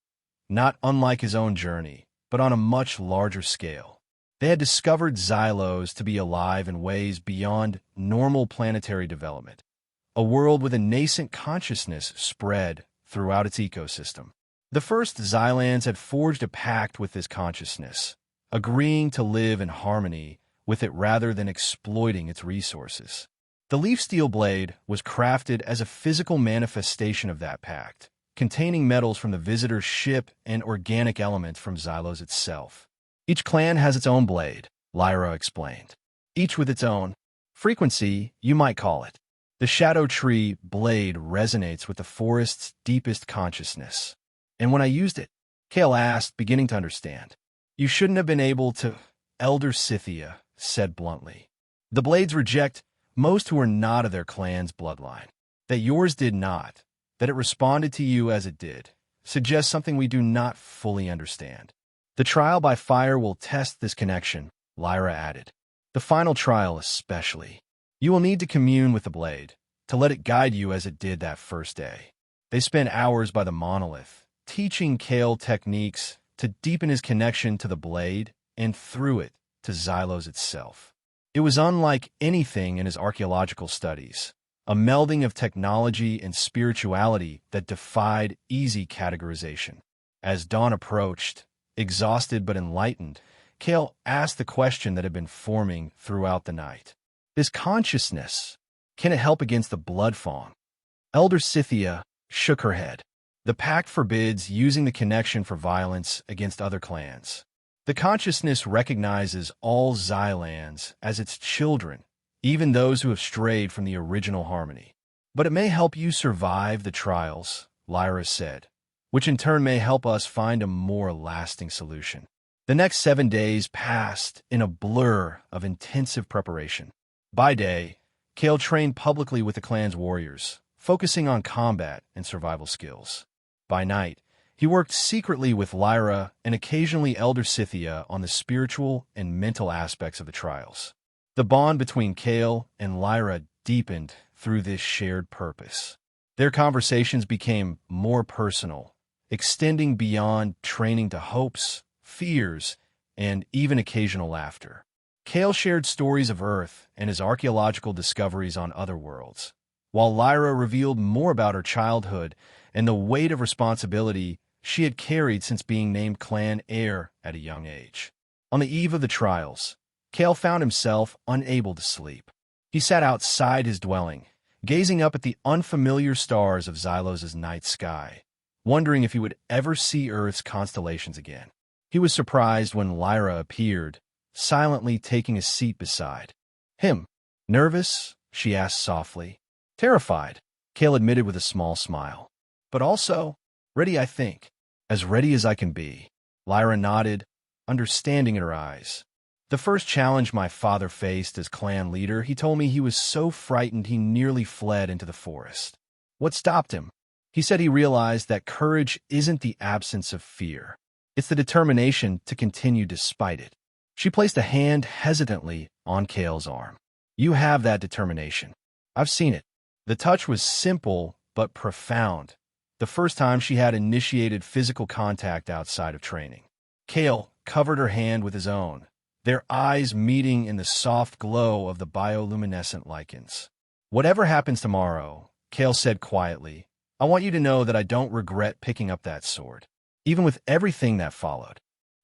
not unlike his own journey, but on a much larger scale. They had discovered Xylos to be alive in ways beyond normal planetary development, a world with a nascent consciousness spread throughout its ecosystem. The first Xylans had forged a pact with this consciousness, agreeing to live in harmony with it rather than exploiting its resources. The leaf steel blade was crafted as a physical manifestation of that pact, containing metals from the visitor's ship and organic elements from Xylos itself. Each clan has its own blade, Lyra explained. Each with its own frequency, you might call it. The Shadow Tree blade resonates with the forest's deepest consciousness. And when I used it, Kale asked, beginning to understand. You shouldn't have been able to, Elder Scythia said bluntly. The blades reject most who are not of their clan's bloodline. That yours did not, that it responded to you as it did, suggests something we do not fully understand. The trial by fire will test this connection, Lyra added. The final trial especially. You will need to commune with the blade, to let it guide you as it did that first day. They spent hours by the monolith, teaching Kale techniques to deepen his connection to the blade and through it to Xylos itself. It was unlike anything in his archaeological studies, a melding of technology and spirituality that defied easy categorization. As dawn approached, exhausted but enlightened, Kale asked the question that had been forming throughout the night. This consciousness, can it help against the blood fawn? Elder Scythia shook her head. The pact forbids using the connection for violence against other clans. The consciousness recognizes all Xylans as its children, even those who have strayed from the original harmony. But it may help you survive the trials, Lyra said, which in turn may help us find a more lasting solution. The next 7 days passed in a blur of intensive preparation. By day, Kale trained publicly with the clan's warriors, focusing on combat and survival skills. By night, he worked secretly with Lyra and occasionally Elder Scythia on the spiritual and mental aspects of the trials. The bond between Kale and Lyra deepened through this shared purpose. Their conversations became more personal, extending beyond training to hopes, fears, and even occasional laughter. Kale shared stories of Earth and his archaeological discoveries on other worlds, while Lyra revealed more about her childhood and the weight of responsibility she had carried since being named clan heir at a young age. On the eve of the trials, Kale found himself unable to sleep. He sat outside his dwelling, gazing up at the unfamiliar stars of Xylos' night sky, wondering if he would ever see Earth's constellations again. He was surprised when Lyra appeared, silently taking a seat beside him. Nervous? She asked softly. Terrified, Kale admitted with a small smile. But also, ready, I think. As ready as I can be. Lyra nodded, understanding in her eyes. The first challenge my father faced as clan leader, he told me he was so frightened he nearly fled into the forest. What stopped him? He said he realized that courage isn't the absence of fear. It's the determination to continue despite it. She placed a hand hesitantly on Kale's arm. You have that determination. I've seen it. The touch was simple but profound. The first time she had initiated physical contact outside of training. Kale covered her hand with his own, their eyes meeting in the soft glow of the bioluminescent lichens. Whatever happens tomorrow, Kale said quietly, I want you to know that I don't regret picking up that sword, even with everything that followed.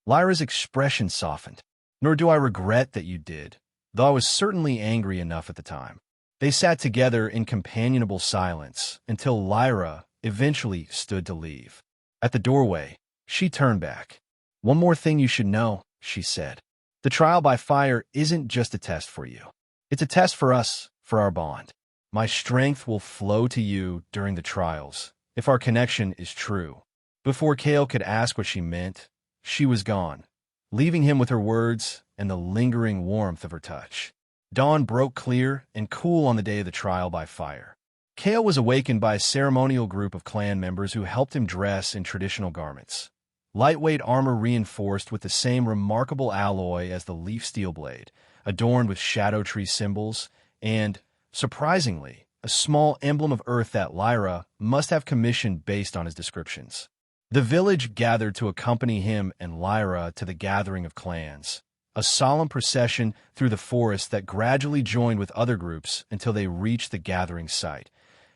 Lyra's expression softened. Nor do I regret that you did, though I was certainly angry enough at the time. They sat together in companionable silence until Lyra eventually stood to leave. At the doorway, she turned back. One more thing you should know, she said. The trial by fire isn't just a test for you. It's a test for us, for our bond. My strength will flow to you during the trials, if our connection is true. Before Kale could ask what she meant, she was gone, leaving him with her words and the lingering warmth of her touch. Dawn broke clear and cool on the day of the trial by fire. Kale was awakened by a ceremonial group of clan members who helped him dress in traditional garments. Lightweight armor reinforced with the same remarkable alloy as the leaf steel blade, adorned with shadow tree symbols, and, surprisingly, a small emblem of Earth that Lyra must have commissioned based on his descriptions. The village gathered to accompany him and Lyra to the gathering of clans, a solemn procession through the forest that gradually joined with other groups until they reached the gathering site,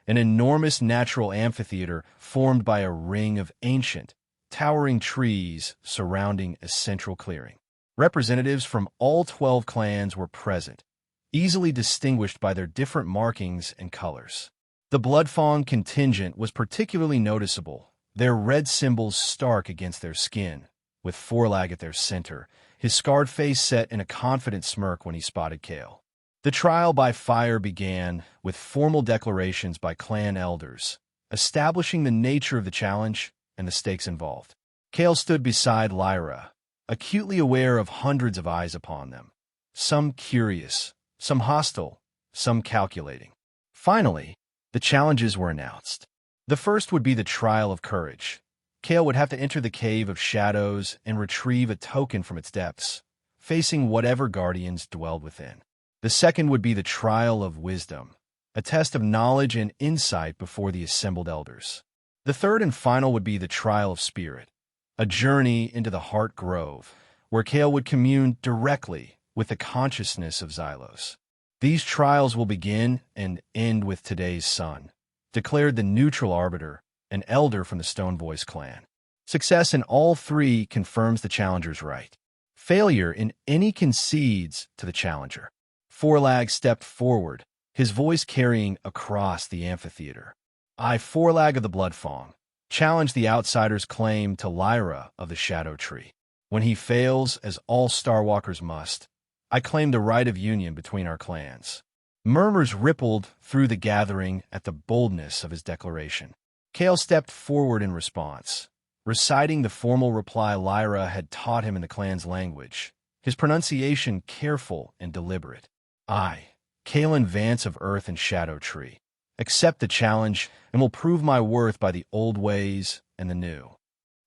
an enormous natural amphitheater formed by a ring of ancient, towering trees surrounding a central clearing. Representatives from all 12 clans were present, easily distinguished by their different markings and colors. The Bloodfawn contingent was particularly noticeable, their red symbols stark against their skin, with Forelag at their center, his scarred face set in a confident smirk when he spotted Kale. The trial by fire began with formal declarations by clan elders, establishing the nature of the challenge and the stakes involved. Kale stood beside Lyra, acutely aware of hundreds of eyes upon them, some curious, some hostile, some calculating. Finally, the challenges were announced. The first would be the trial of courage. Kale would have to enter the Cave of Shadows and retrieve a token from its depths, facing whatever guardians dwelled within. The second would be the trial of wisdom, a test of knowledge and insight before the assembled elders. The third and final would be the trial of spirit, a journey into the Heart Grove, where Kale would commune directly with the consciousness of Xylos. These trials will begin and end with today's sun, declared the neutral arbiter, an elder from the Stonevoice clan. Success in all three confirms the challenger's right. Failure in any concedes to the challenger. Forelag stepped forward, his voice carrying across the amphitheater. I, Forelag of the Bloodfawn, challenge the outsider's claim to Lyra of the Shadow Tree. When he fails, as all Starwalkers must, I claim the right of union between our clans. Murmurs rippled through the gathering at the boldness of his declaration. Kale stepped forward in response, reciting the formal reply Lyra had taught him in the clan's language, his pronunciation careful and deliberate. I, Kalen Vance of Earth and Shadow Tree, accept the challenge and will prove my worth by the old ways and the new.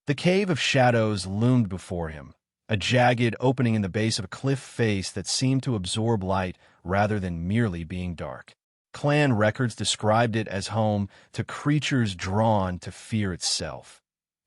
The Cave of Shadows loomed before him, a jagged opening in the base of a cliff face that seemed to absorb light rather than merely being dark. Clan records described it as home to creatures drawn to fear itself,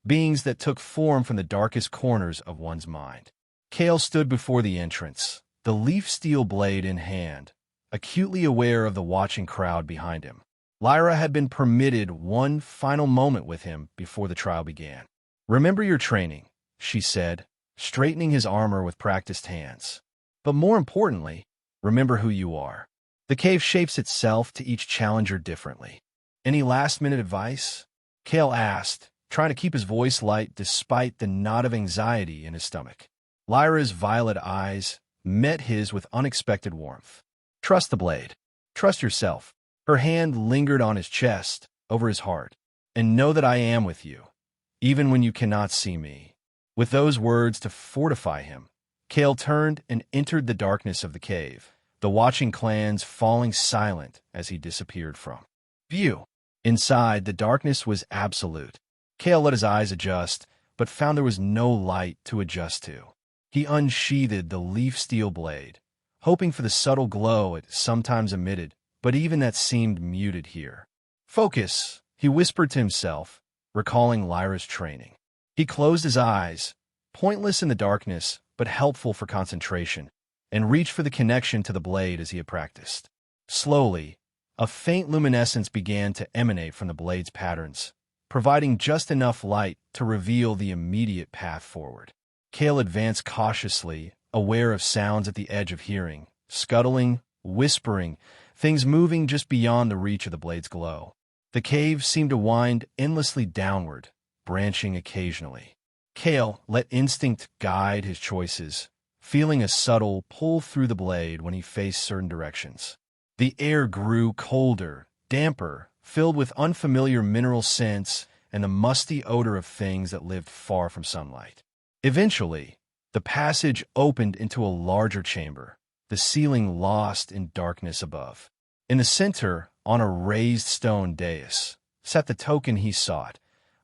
beings that took form from the darkest corners of one's mind. Kale stood before the entrance, the leaf steel blade in hand, acutely aware of the watching crowd behind him. Lyra had been permitted one final moment with him before the trial began. Remember your training, she said, straightening his armor with practiced hands. But more importantly, remember who you are. The cave shapes itself to each challenger differently. Any last-minute advice? Kale asked, trying to keep his voice light despite the knot of anxiety in his stomach. Lyra's violet eyes met his with unexpected warmth. Trust the blade. Trust yourself. Her hand lingered on his chest, over his heart. And know that I am with you, even when you cannot see me. With those words to fortify him, Kale turned and entered the darkness of the cave, the watching clans falling silent as he disappeared from view. Inside, the darkness was absolute. Kale let his eyes adjust, but found there was no light to adjust to. He unsheathed the leaf steel blade, hoping for the subtle glow it sometimes emitted, but even that seemed muted here. Focus, he whispered to himself, recalling Lyra's training. He closed his eyes, pointless in the darkness, but helpful for concentration, and reached for the connection to the blade as he had practiced. Slowly, a faint luminescence began to emanate from the blade's patterns, providing just enough light to reveal the immediate path forward. Kale advanced cautiously, aware of sounds at the edge of hearing, scuttling, whispering, things moving just beyond the reach of the blade's glow. The cave seemed to wind endlessly downward, branching occasionally. Kale let instinct guide his choices, feeling a subtle pull through the blade when he faced certain directions. The air grew colder, damper, filled with unfamiliar mineral scents and the musty odor of things that lived far from sunlight. Eventually, the passage opened into a larger chamber, the ceiling lost in darkness above. In the center, on a raised stone dais, sat the token he sought,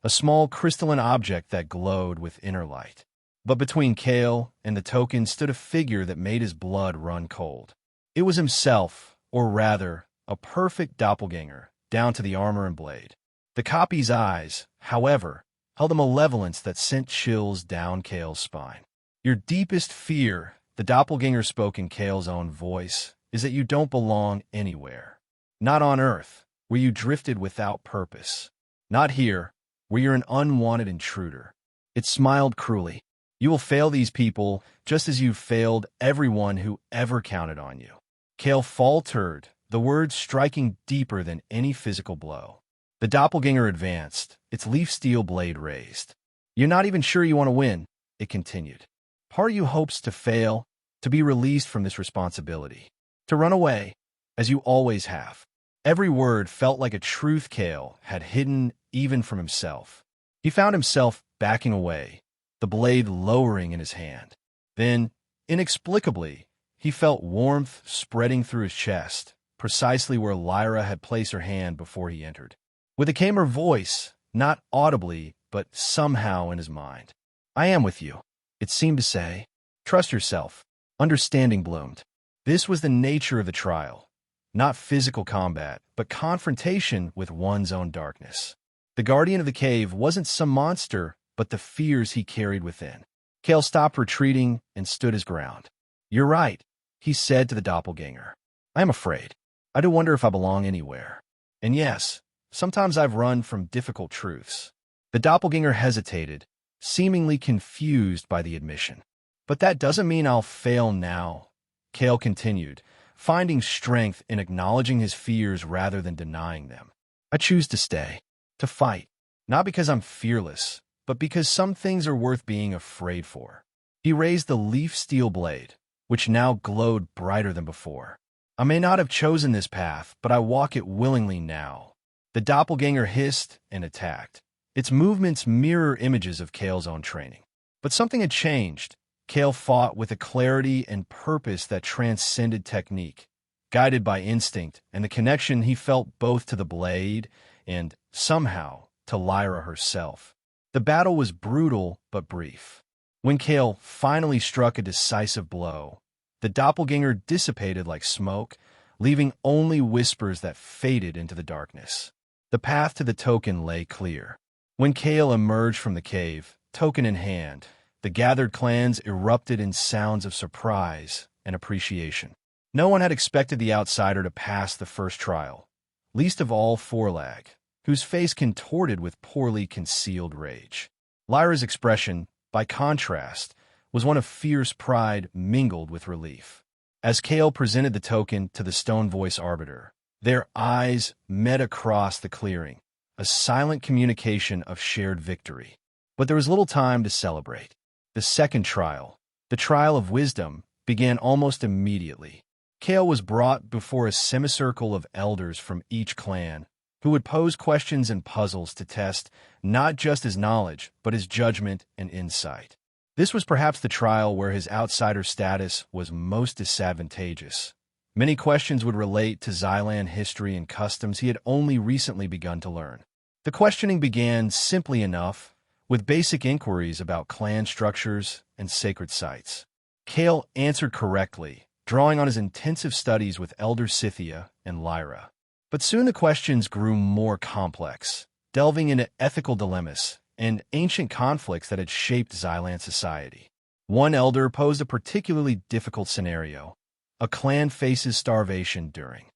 a small crystalline object that glowed with inner light. But between Kale and the token stood a figure that made his blood run cold. It was himself, or rather, a perfect doppelganger, down to the armor and blade. The copy's eyes, however, held a malevolence that sent chills down Kale's spine. Your deepest fear, the doppelganger spoke in Kale's own voice, is that you don't belong anywhere. Not on Earth, where you drifted without purpose. Not here, where you're an unwanted intruder. It smiled cruelly. You will fail these people just as you've failed everyone who ever counted on you. Kale faltered, the words striking deeper than any physical blow. The doppelganger advanced, its leaf steel blade raised. You're not even sure you want to win, it continued. Part of you hopes to fail, to be released from this responsibility, to run away, as you always have. Every word felt like a truth Kale had hidden even from himself. He found himself backing away, the blade lowering in his hand. Then, inexplicably, he felt warmth spreading through his chest, precisely where Lyra had placed her hand before he entered. With it came her voice, not audibly, but somehow in his mind. I am with you, it seemed to say. Trust yourself. Understanding bloomed. This was the nature of the trial. Not physical combat, but confrontation with one's own darkness. The guardian of the cave wasn't some monster, but the fears he carried within. Kale stopped retreating and stood his ground. You're right, he said to the doppelganger. I am afraid. I do wonder if I belong anywhere. And yes, sometimes I've run from difficult truths. The doppelganger hesitated, seemingly confused by the admission. But that doesn't mean I'll fail now, Kale continued, finding strength in acknowledging his fears rather than denying them. I choose to stay, to fight, not because I'm fearless, but because some things are worth being afraid for. He raised the leaf steel blade, which now glowed brighter than before. I may not have chosen this path, but I walk it willingly now. The doppelganger hissed and attacked. Its movements mirror images of Kale's own training. But something had changed. Kale fought with a clarity and purpose that transcended technique, guided by instinct and the connection he felt both to the blade and, somehow, to Lyra herself. The battle was brutal but brief. When Kale finally struck a decisive blow, the doppelganger dissipated like smoke, leaving only whispers that faded into the darkness. The path to the token lay clear. When Kale emerged from the cave, token in hand, the gathered clans erupted in sounds of surprise and appreciation. No one had expected the outsider to pass the first trial, least of all Forelag, whose face contorted with poorly concealed rage. Lyra's expression, by contrast, was one of fierce pride mingled with relief. As Kale presented the token to the Stone Voice Arbiter, their eyes met across the clearing, a silent communication of shared victory. But there was little time to celebrate. The second trial, the trial of wisdom, began almost immediately. Kale was brought before a semicircle of elders from each clan, who would pose questions and puzzles to test not just his knowledge, but his judgment and insight. This was perhaps the trial where his outsider status was most disadvantageous. Many questions would relate to Xylan history and customs he had only recently begun to learn. The questioning began simply enough, with basic inquiries about clan structures and sacred sites. Kale answered correctly, drawing on his intensive studies with Elder Scythia and Lyra. But soon the questions grew more complex, delving into ethical dilemmas and ancient conflicts that had shaped Xylan society. One elder posed a particularly difficult scenario. A clan faces starvation during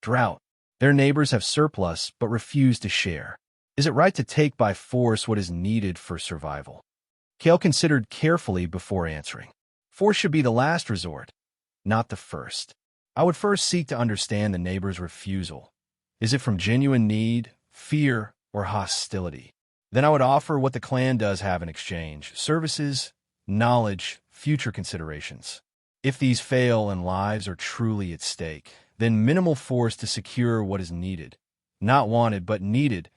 drought. Their neighbors have surplus but refuse to share. Is it right to take by force what is needed for survival? Kale considered carefully before answering. Force should be the last resort, not the first. I would first seek to understand the neighbor's refusal. Is it from genuine need, fear, or hostility? Then I would offer what the clan does have in exchange: services, knowledge, future considerations. If these fail and lives are truly at stake, then minimal force to secure what is needed, not wanted but needed,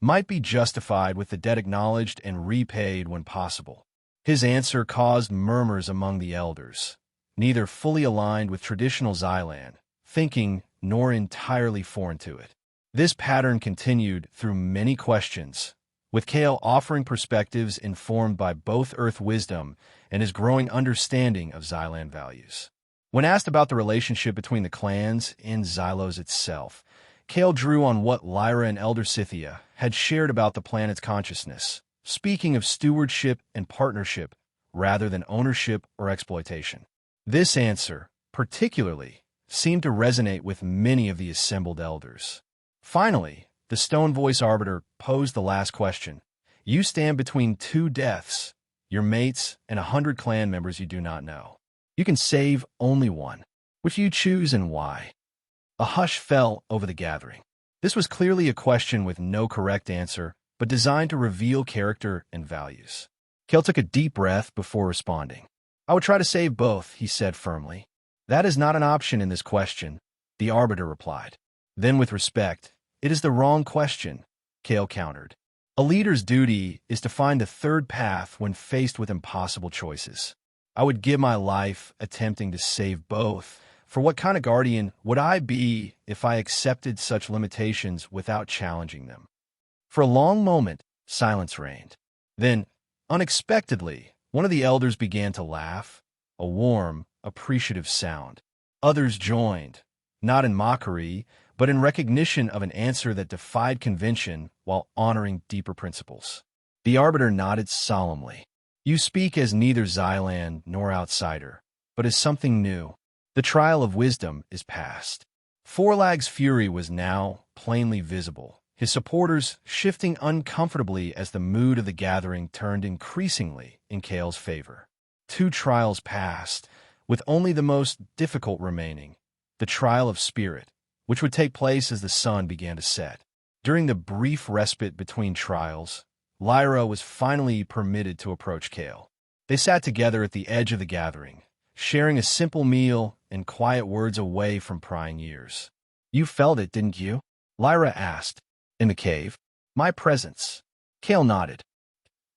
might be justified with the debt acknowledged and repaid when possible. His answer caused murmurs among the elders, neither fully aligned with traditional Xylan thinking nor entirely foreign to it. This pattern continued through many questions, with Kale offering perspectives informed by both Earth wisdom and his growing understanding of Xylan values. When asked about the relationship between the clans and Xylos itself, Kale drew on what Lyra and Elder Scythia had shared about the planet's consciousness, speaking of stewardship and partnership rather than ownership or exploitation. This answer, particularly, seemed to resonate with many of the assembled elders. Finally, the stone voice arbiter posed the last question. You stand between two deaths, your mates and 100 clan members you do not know. You can save only one. Which you choose and why? A hush fell over the gathering. This was clearly a question with no correct answer, but designed to reveal character and values. Kale took a deep breath before responding. I would try to save both, he said firmly. That is not an option in this question, the arbiter replied. Then with respect, it is the wrong question, Kale countered. A leader's duty is to find the third path when faced with impossible choices. I would give my life attempting to save both. For what kind of guardian would I be if I accepted such limitations without challenging them? For a long moment, silence reigned. Then, unexpectedly, one of the elders began to laugh, a warm, appreciative sound. Others joined, not in mockery, but in recognition of an answer that defied convention while honoring deeper principles. The arbiter nodded solemnly. You speak as neither Xylan nor outsider, but as something new. The trial of wisdom is past. Forlag's fury was now plainly visible, his supporters shifting uncomfortably as the mood of the gathering turned increasingly in Kale's favor. 2 trials passed, with only the most difficult remaining, the trial of spirit, which would take place as the sun began to set. During the brief respite between trials, Lyra was finally permitted to approach Kale. They sat together at the edge of the gathering, sharing a simple meal and quiet words away from prying ears. You felt it, didn't you? Lyra asked. In the cave? My presence. Kale nodded.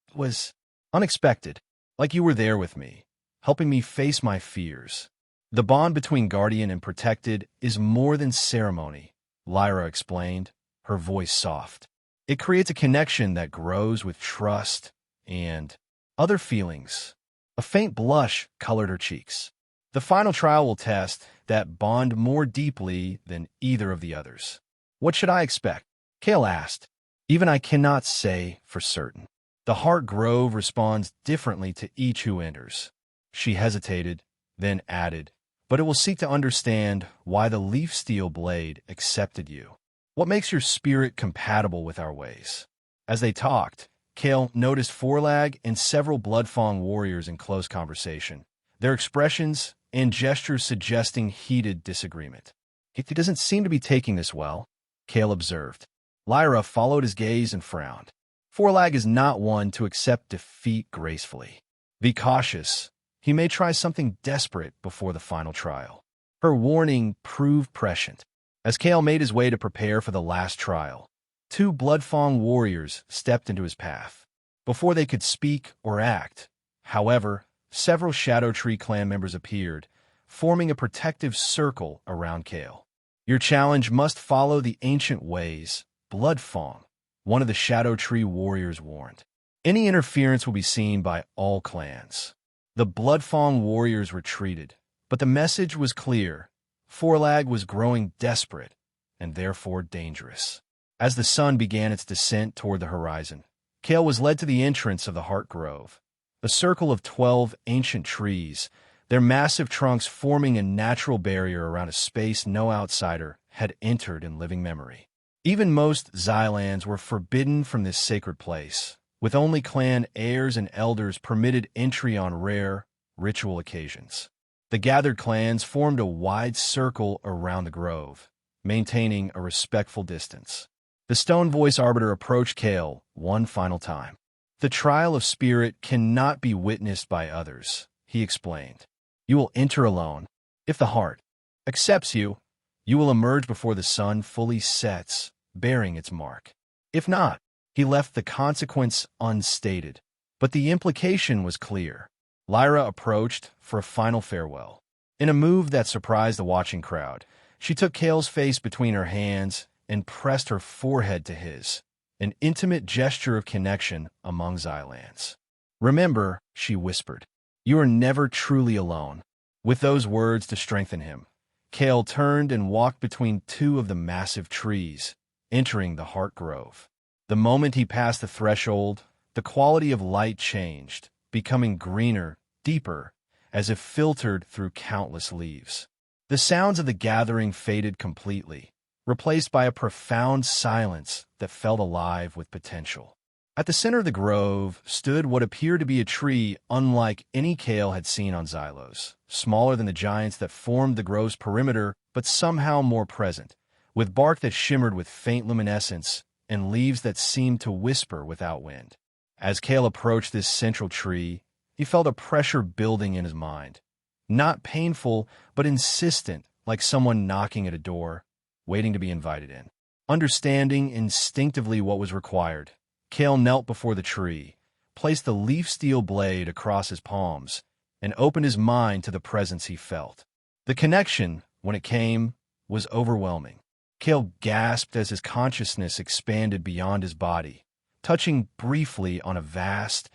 It was unexpected, like you were there with me, helping me face my fears. The bond between guardian and protected is more than ceremony, Lyra explained, her voice soft. It creates a connection that grows with trust and other feelings. A faint blush colored her cheeks. The final trial will test that bond more deeply than either of the others. What should I expect? Kale asked. Even I cannot say for certain. The Heart Grove responds differently to each who enters. She hesitated, then added, but it will seek to understand why the leaf steel blade accepted you. What makes your spirit compatible with our ways? As they talked, Kale noticed Forlag and several Bloodfang warriors in close conversation, their expressions and gestures suggesting heated disagreement. He doesn't seem to be taking this well, Kale observed. Lyra followed his gaze and frowned. Forlag is not one to accept defeat gracefully. Be cautious. He may try something desperate before the final trial. Her warning proved prescient. As Kale made his way to prepare for the last trial, 2 Bloodfang warriors stepped into his path. Before they could speak or act, however, several Shadow Tree clan members appeared, forming a protective circle around Kale. Your challenge must follow the ancient ways, Bloodfang, one of the Shadow Tree warriors warned. Any interference will be seen by all clans. The Bloodfang warriors retreated, but the message was clear. Forlag was growing desperate, and therefore dangerous. As the sun began its descent toward the horizon, Kale was led to the entrance of the Heart Grove, a circle of 12 ancient trees, their massive trunks forming a natural barrier around a space no outsider had entered in living memory. Even most Xylans were forbidden from this sacred place, with only clan heirs and elders permitted entry on rare, ritual occasions. The gathered clans formed a wide circle around the grove, maintaining a respectful distance. The stone voice arbiter approached Kale one final time. The trial of spirit cannot be witnessed by others, he explained. You will enter alone. If the heart accepts you, you will emerge before the sun fully sets, bearing its mark. If not, he left the consequence unstated, but the implication was clear. Lyra approached for a final farewell. In a move that surprised the watching crowd, she took Kale's face between her hands and pressed her forehead to his, an intimate gesture of connection among Xylans. Remember, she whispered, you are never truly alone. With those words to strengthen him, Kale turned and walked between 2 of the massive trees, entering the Heart Grove. The moment he passed the threshold, the quality of light changed, becoming greener, deeper, as if filtered through countless leaves. The sounds of the gathering faded completely, replaced by a profound silence that felt alive with potential. At the center of the grove stood what appeared to be a tree unlike any Kale had seen on Xylos, smaller than the giants that formed the grove's perimeter, but somehow more present, with bark that shimmered with faint luminescence and leaves that seemed to whisper without wind. As Kale approached this central tree, he felt a pressure building in his mind. Not painful, but insistent, like someone knocking at a door, waiting to be invited in. Understanding instinctively what was required, Kale knelt before the tree, placed the leaf-steel blade across his palms, and opened his mind to the presence he felt. The connection, when it came, was overwhelming. Kale gasped as his consciousness expanded beyond his body, touching briefly on a vast,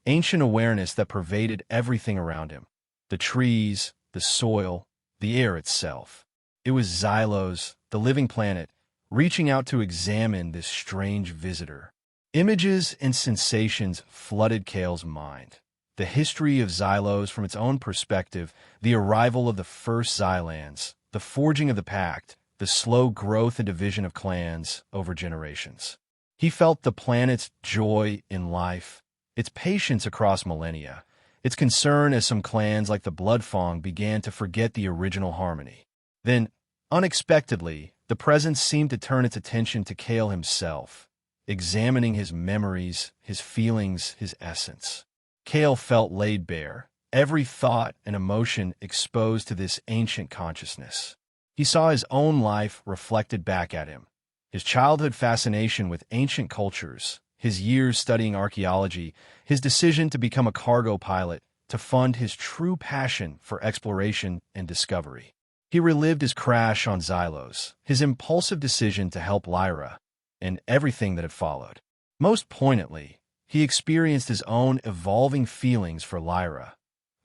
ancient awareness that pervaded everything around him. The trees, the soil, the air itself. It was Xylos, the living planet, reaching out to examine this strange visitor. Images and sensations flooded Kale's mind. The history of Xylos from its own perspective, the arrival of the first Xylans, the forging of the Pact, the slow growth and division of clans over generations. He felt the planet's joy in life, its patience across millennia, its concern as some clans like the Bloodfang began to forget the original harmony. Then, unexpectedly, the presence seemed to turn its attention to Kale himself, examining his memories, his feelings, his essence. Kale felt laid bare, every thought and emotion exposed to this ancient consciousness. He saw his own life reflected back at him, his childhood fascination with ancient cultures, his years studying archaeology, his decision to become a cargo pilot to fund his true passion for exploration and discovery. He relived his crash on Xylos, his impulsive decision to help Lyra, and everything that had followed. Most poignantly, he experienced his own evolving feelings for Lyra,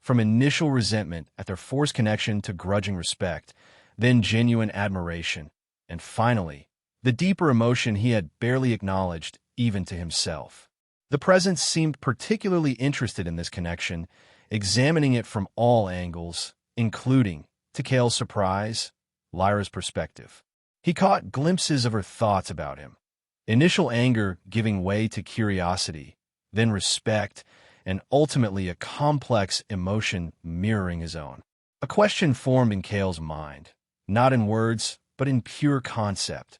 from initial resentment at their forced connection to grudging respect, then genuine admiration, and finally, the deeper emotion he had barely acknowledged even to himself. The presence seemed particularly interested in this connection, examining it from all angles, including, to Kale's surprise, Lyra's perspective. He caught glimpses of her thoughts about him, initial anger giving way to curiosity, then respect, and ultimately a complex emotion mirroring his own. A question formed in Kale's mind, not in words, but in pure concept.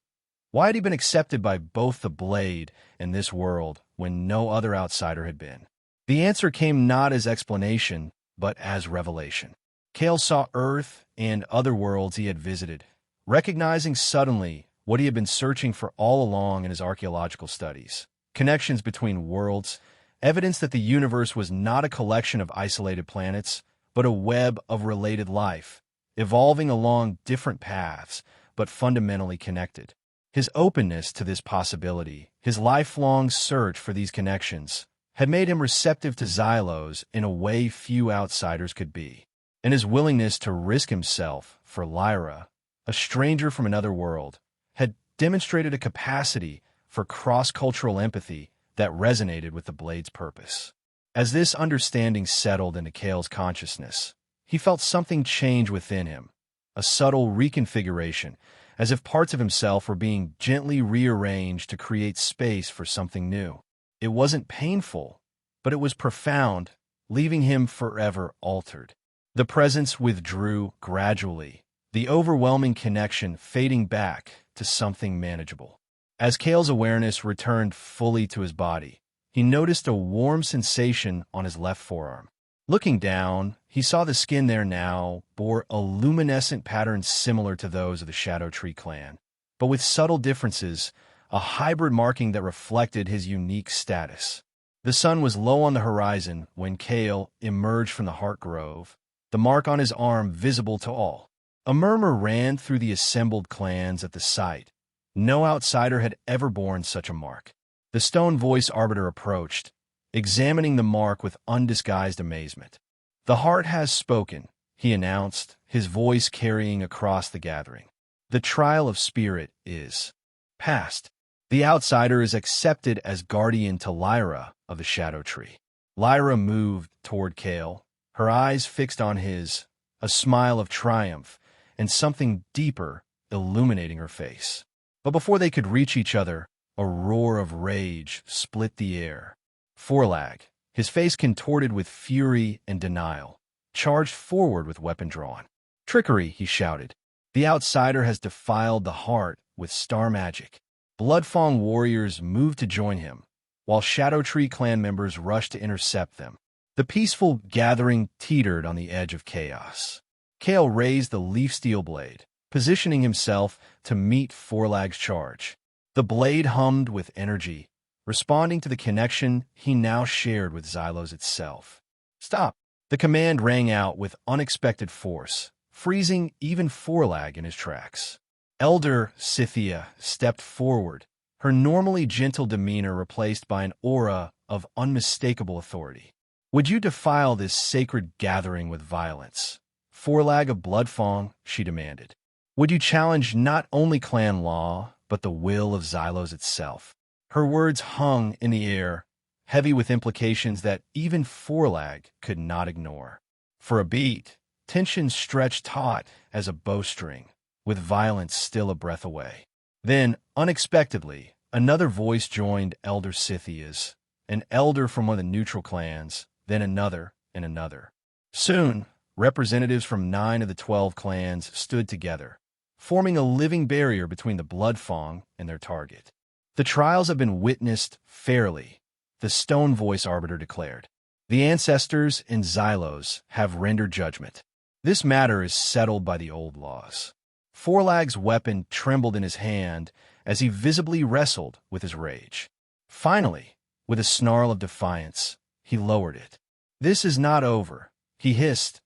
Why had he been accepted by both the Blade and this world when no other outsider had been? The answer came not as explanation, but as revelation. Kale saw Earth and other worlds he had visited, recognizing suddenly what he had been searching for all along in his archaeological studies. Connections between worlds, evidence that the universe was not a collection of isolated planets, but a web of related life, evolving along different paths, but fundamentally connected. His openness to this possibility, his lifelong search for these connections, had made him receptive to Xylos in a way few outsiders could be. And his willingness to risk himself for Lyra, a stranger from another world, had demonstrated a capacity for cross-cultural empathy that resonated with the Blade's purpose. As this understanding settled into Kale's consciousness, he felt something change within him, a subtle reconfiguration, as if parts of himself were being gently rearranged to create space for something new. It wasn't painful, but it was profound, leaving him forever altered. The presence withdrew gradually, the overwhelming connection fading back to something manageable. As Kale's awareness returned fully to his body, he noticed a warm sensation on his left forearm. Looking down, he saw the skin there now bore a luminescent pattern similar to those of the Shadow Tree clan, but with subtle differences, a hybrid marking that reflected his unique status. The sun was low on the horizon when Kale emerged from the Heart Grove, the mark on his arm visible to all. A murmur ran through the assembled clans at the sight. No outsider had ever borne such a mark. The stone voice arbiter approached, examining the mark with undisguised amazement. "The heart has spoken," he announced, his voice carrying across the gathering. "The trial of spirit is past. The outsider is accepted as guardian to Lyra of the Shadow Tree." Lyra moved toward Kale, her eyes fixed on his, a smile of triumph and something deeper, illuminating her face. But before they could reach each other, a roar of rage split the air. Forlag, his face contorted with fury and denial, charged forward with weapon drawn. "Trickery," he shouted. "The outsider has defiled the heart with star magic." Bloodfang warriors moved to join him, while Shadow Tree clan members rushed to intercept them. The peaceful gathering teetered on the edge of chaos. Kale raised the leaf steel blade, positioning himself to meet Forlag's charge. The blade hummed with energy, responding to the connection he now shared with Xylos itself. "Stop!" The command rang out with unexpected force, freezing even Forlag in his tracks. Elder Scythia stepped forward, her normally gentle demeanor replaced by an aura of unmistakable authority. "Would you defile this sacred gathering with violence? Forlag of Bloodfang," she demanded. "Would you challenge not only clan law, but the will of Xylos itself?" Her words hung in the air, heavy with implications that even Forlag could not ignore. For a beat, tension stretched taut as a bowstring, with violence still a breath away. Then, unexpectedly, another voice joined Elder Scythia's, an elder from one of the neutral clans, then another and another. Soon, representatives from 9 of the 12 clans stood together, forming a living barrier between the Bloodfang and their target. "The trials have been witnessed fairly," the stone voice arbiter declared. "The ancestors in Xylos have rendered judgment. This matter is settled by the old laws." Forlag's weapon trembled in his hand as he visibly wrestled with his rage. Finally, with a snarl of defiance, he lowered it. "This is not over," he hissed,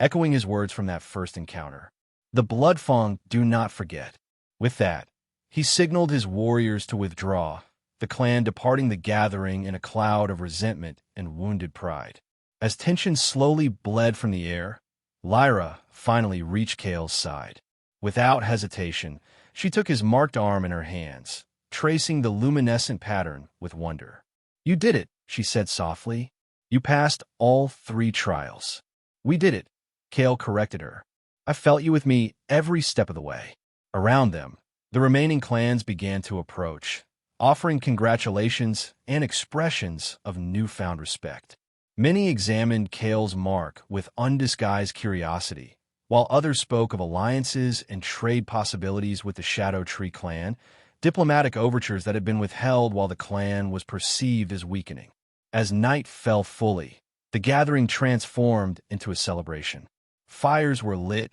echoing his words from that first encounter. "The Bloodfang do not forget." With that, he signaled his warriors to withdraw, the clan departing the gathering in a cloud of resentment and wounded pride. As tension slowly bled from the air, Lyra finally reached Kale's side. Without hesitation, she took his marked arm in her hands, tracing the luminescent pattern with wonder. "You did it," she said softly. "You passed all 3 trials." "We did it," Kale corrected her. "I felt you with me every step of the way." Around them, the remaining clans began to approach, offering congratulations and expressions of newfound respect. Many examined Kale's mark with undisguised curiosity, while others spoke of alliances and trade possibilities with the Shadow Tree clan, diplomatic overtures that had been withheld while the clan was perceived as weakening. As night fell fully, the gathering transformed into a celebration. Fires were lit,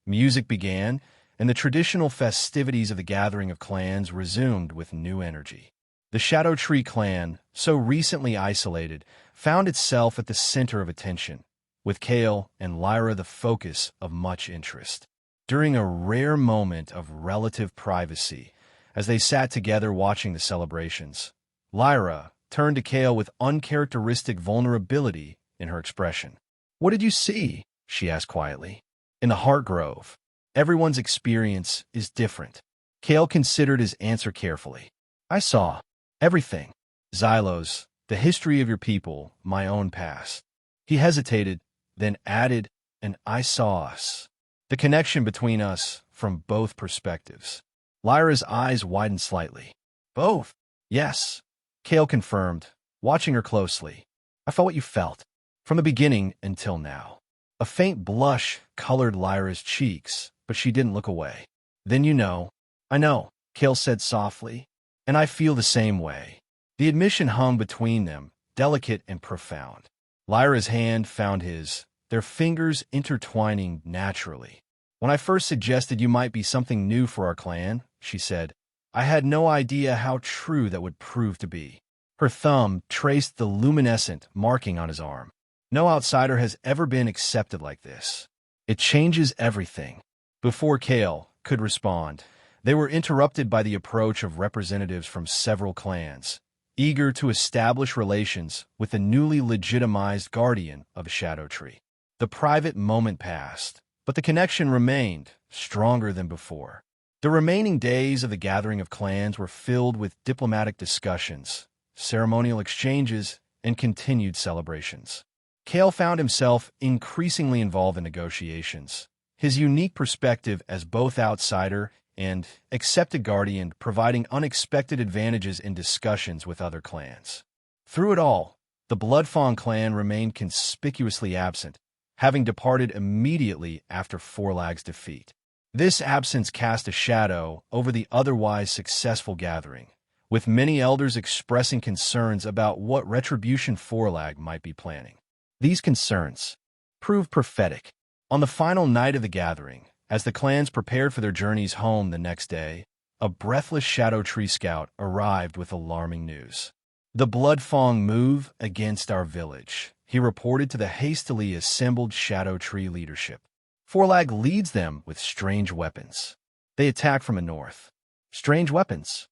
music began, and the traditional festivities of the gathering of clans resumed with new energy. The Shadow Tree clan, so recently isolated, found itself at the center of attention, with Kale and Lyra the focus of much interest. During a rare moment of relative privacy, as they sat together watching the celebrations, Lyra turned to Kale with uncharacteristic vulnerability in her expression. "What did you see?" she asked quietly. "In the Heart Grove. Everyone's experience is different." Kale considered his answer carefully. "I saw everything. Xylos, the history of your people, my own past." He hesitated, then added, "And I saw us. The connection between us from both perspectives." Lyra's eyes widened slightly. "Both?" "Yes," Kale confirmed, watching her closely. "I felt what you felt, from the beginning until now." A faint blush colored Lyra's cheeks, but she didn't look away. "Then you know." "I know," Kale said softly, "and I feel the same way." The admission hung between them, delicate and profound. Lyra's hand found his, their fingers intertwining naturally. "When I first suggested you might be something new for our clan," she said, "I had no idea how true that would prove to be." Her thumb traced the luminescent marking on his arm. "No outsider has ever been accepted like this. It changes everything." Before Kale could respond, they were interrupted by the approach of representatives from several clans, eager to establish relations with the newly legitimized guardian of Shadow Tree. The private moment passed, but the connection remained, stronger than before. The remaining days of the gathering of clans were filled with diplomatic discussions, ceremonial exchanges, and continued celebrations. Kale found himself increasingly involved in negotiations, his unique perspective as both outsider and accepted Guardian, providing unexpected advantages in discussions with other clans. Through it all, the Bloodfawn clan remained conspicuously absent, having departed immediately after Forlag's defeat. This absence cast a shadow over the otherwise successful gathering, with many elders expressing concerns about what retribution Forlag might be planning. These concerns proved prophetic. On the final night of the gathering, as the clans prepared for their journeys home the next day, a breathless Shadow Tree scout arrived with alarming news. "The Bloodfawn move against our village," he reported to the hastily assembled Shadow Tree leadership. "Forlag leads them with strange weapons. They attack from the north." "Strange weapons?"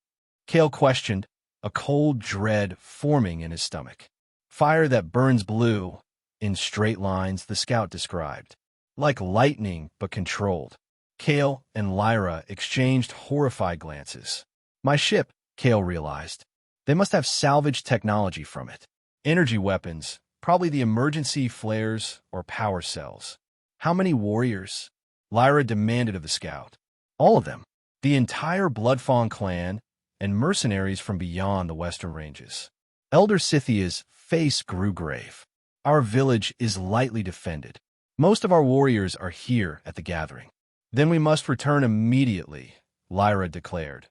Kale questioned, a cold dread forming in his stomach. "Fire that burns blue in straight lines," the scout described. "Like lightning, but controlled." Kale and Lyra exchanged horrified glances. "My ship," Kale realized. "They must have salvaged technology from it. Energy weapons, probably the emergency flares or power cells." "How many warriors?" Lyra demanded of the scout. "All of them. The entire Bloodfawn clan and mercenaries from beyond the western ranges." Elder Scythia's face grew grave. "Our village is lightly defended. Most of our warriors are here at the gathering." "Then we must return immediately," Lyra declared,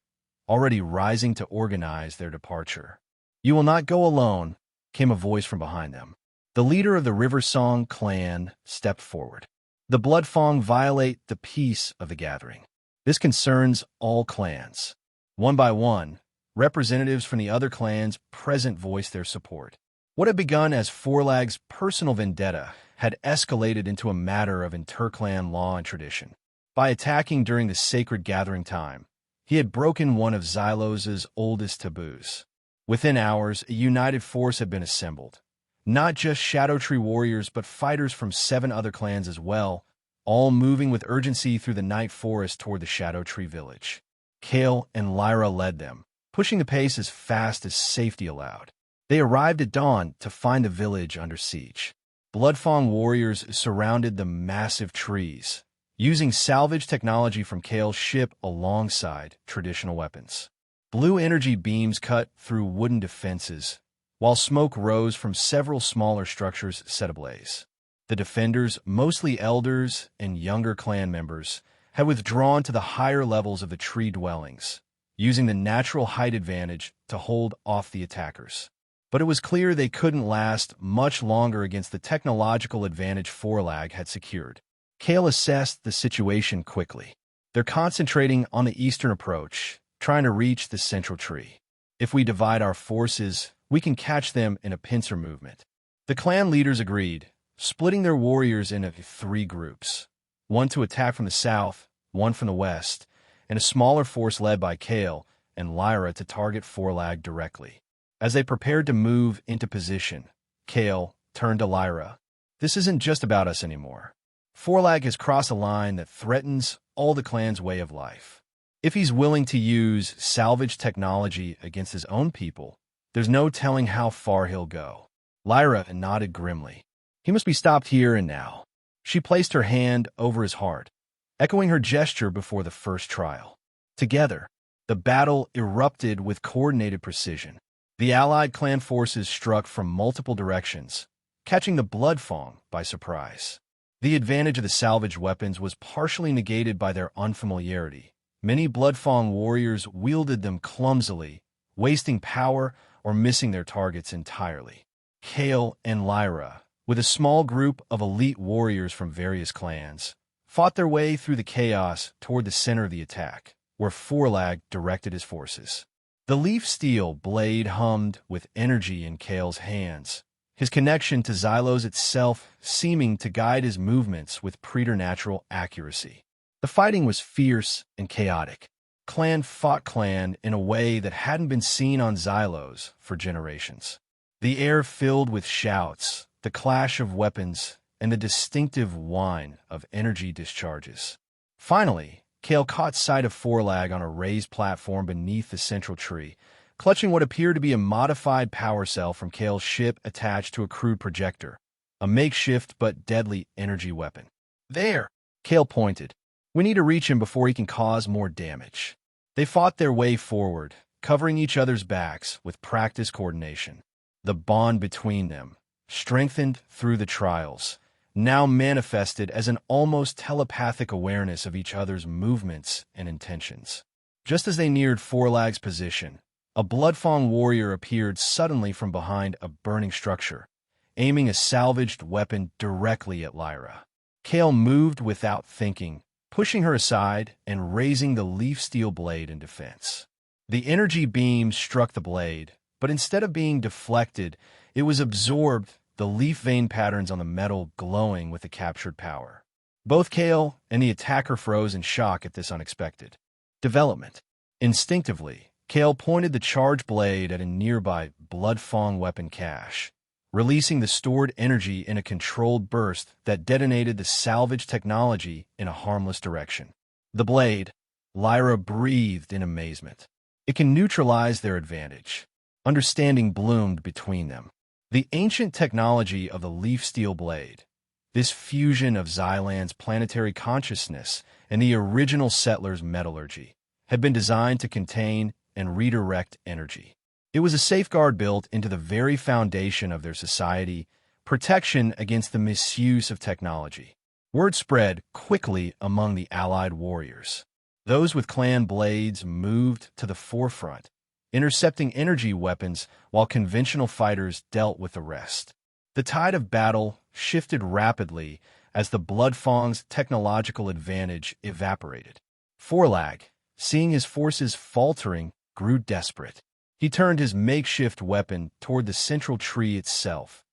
already rising to organize their departure. "You will not go alone," came a voice from behind them. The leader of the Riversong clan stepped forward. "The Bloodfawn violate the peace of the gathering. This concerns all clans." One by one, representatives from the other clans present voiced their support. What had begun as Forlag's personal vendetta had escalated into a matter of interclan law and tradition. By attacking during the sacred gathering time, he had broken one of Xylos's oldest taboos. Within hours, a united force had been assembled. Not just Shadow Tree warriors, but fighters from 7 other clans as well, all moving with urgency through the night forest toward the Shadow Tree village. Kale and Lyra led them, pushing the pace as fast as safety allowed. They arrived at dawn to find the village under siege. Bloodfawn warriors surrounded the massive trees, using salvage technology from Kale's ship alongside traditional weapons. Blue energy beams cut through wooden defenses, while smoke rose from several smaller structures set ablaze. The defenders, mostly elders and younger clan members, had withdrawn to the higher levels of the tree dwellings, using the natural height advantage to hold off the attackers. But it was clear they couldn't last much longer against the technological advantage Forlag had secured. Kale assessed the situation quickly. "They're concentrating on the eastern approach, trying to reach the central tree. If we divide our forces, we can catch them in a pincer movement." The clan leaders agreed, splitting their warriors into 3 groups. One to attack from the south, one from the west, and a smaller force led by Kale and Lyra to target Forlag directly. As they prepared to move into position, Kale turned to Lyra. "This isn't just about us anymore. Forlag has crossed a line that threatens all the clan's way of life. If he's willing to use salvage technology against his own people, there's no telling how far he'll go." Lyra nodded grimly. "He must be stopped here and now." She placed her hand over his heart, echoing her gesture before the first trial. Together, the battle erupted with coordinated precision. The allied clan forces struck from multiple directions, catching the Bloodfawn by surprise. The advantage of the salvage weapons was partially negated by their unfamiliarity. Many Bloodfawn warriors wielded them clumsily, wasting power or missing their targets entirely. Kale and Lyra, with a small group of elite warriors from various clans, fought their way through the chaos toward the center of the attack, where Forlag directed his forces. The leaf steel blade hummed with energy in Kale's hands, his connection to Xylos itself seeming to guide his movements with preternatural accuracy. The fighting was fierce and chaotic. Clan fought clan in a way that hadn't been seen on Xylos for generations. The air filled with shouts, the clash of weapons, and the distinctive whine of energy discharges. Finally, Kale caught sight of Forlag on a raised platform beneath the central tree, clutching what appeared to be a modified power cell from Kale's ship attached to a crude projector, a makeshift but deadly energy weapon. "There!" Kale pointed. We need to reach him before he can cause more damage. They fought their way forward, covering each other's backs with practiced coordination. The bond between them, strengthened through the trials, now manifested as an almost telepathic awareness of each other's movements and intentions. Just as they neared Forlag's position, a Bloodfang warrior appeared suddenly from behind a burning structure, aiming a salvaged weapon directly at Lyra. Kale moved without thinking, pushing her aside and raising the leaf steel blade in defense. The energy beam struck the blade, but instead of being deflected, it was absorbed, the leaf vein patterns on the metal glowing with the captured power. Both Kale and the attacker froze in shock at this unexpected development. Instinctively, Kale pointed the charged blade at a nearby Bloodfang weapon cache, releasing the stored energy in a controlled burst that detonated the salvage technology in a harmless direction. The blade, Lyra breathed in amazement. It can neutralize their advantage. Understanding bloomed between them. The ancient technology of the leaf steel blade, this fusion of Xylan's planetary consciousness and the original settlers' metallurgy, had been designed to contain and redirect energy. It was a safeguard built into the very foundation of their society, protection against the misuse of technology. Word spread quickly among the allied warriors. Those with clan blades moved to the forefront, intercepting energy weapons while conventional fighters dealt with the rest. The tide of battle shifted rapidly as the Bloodfang's technological advantage evaporated. Forlag, seeing his forces faltering, grew desperate. He turned his makeshift weapon toward the central tree itself,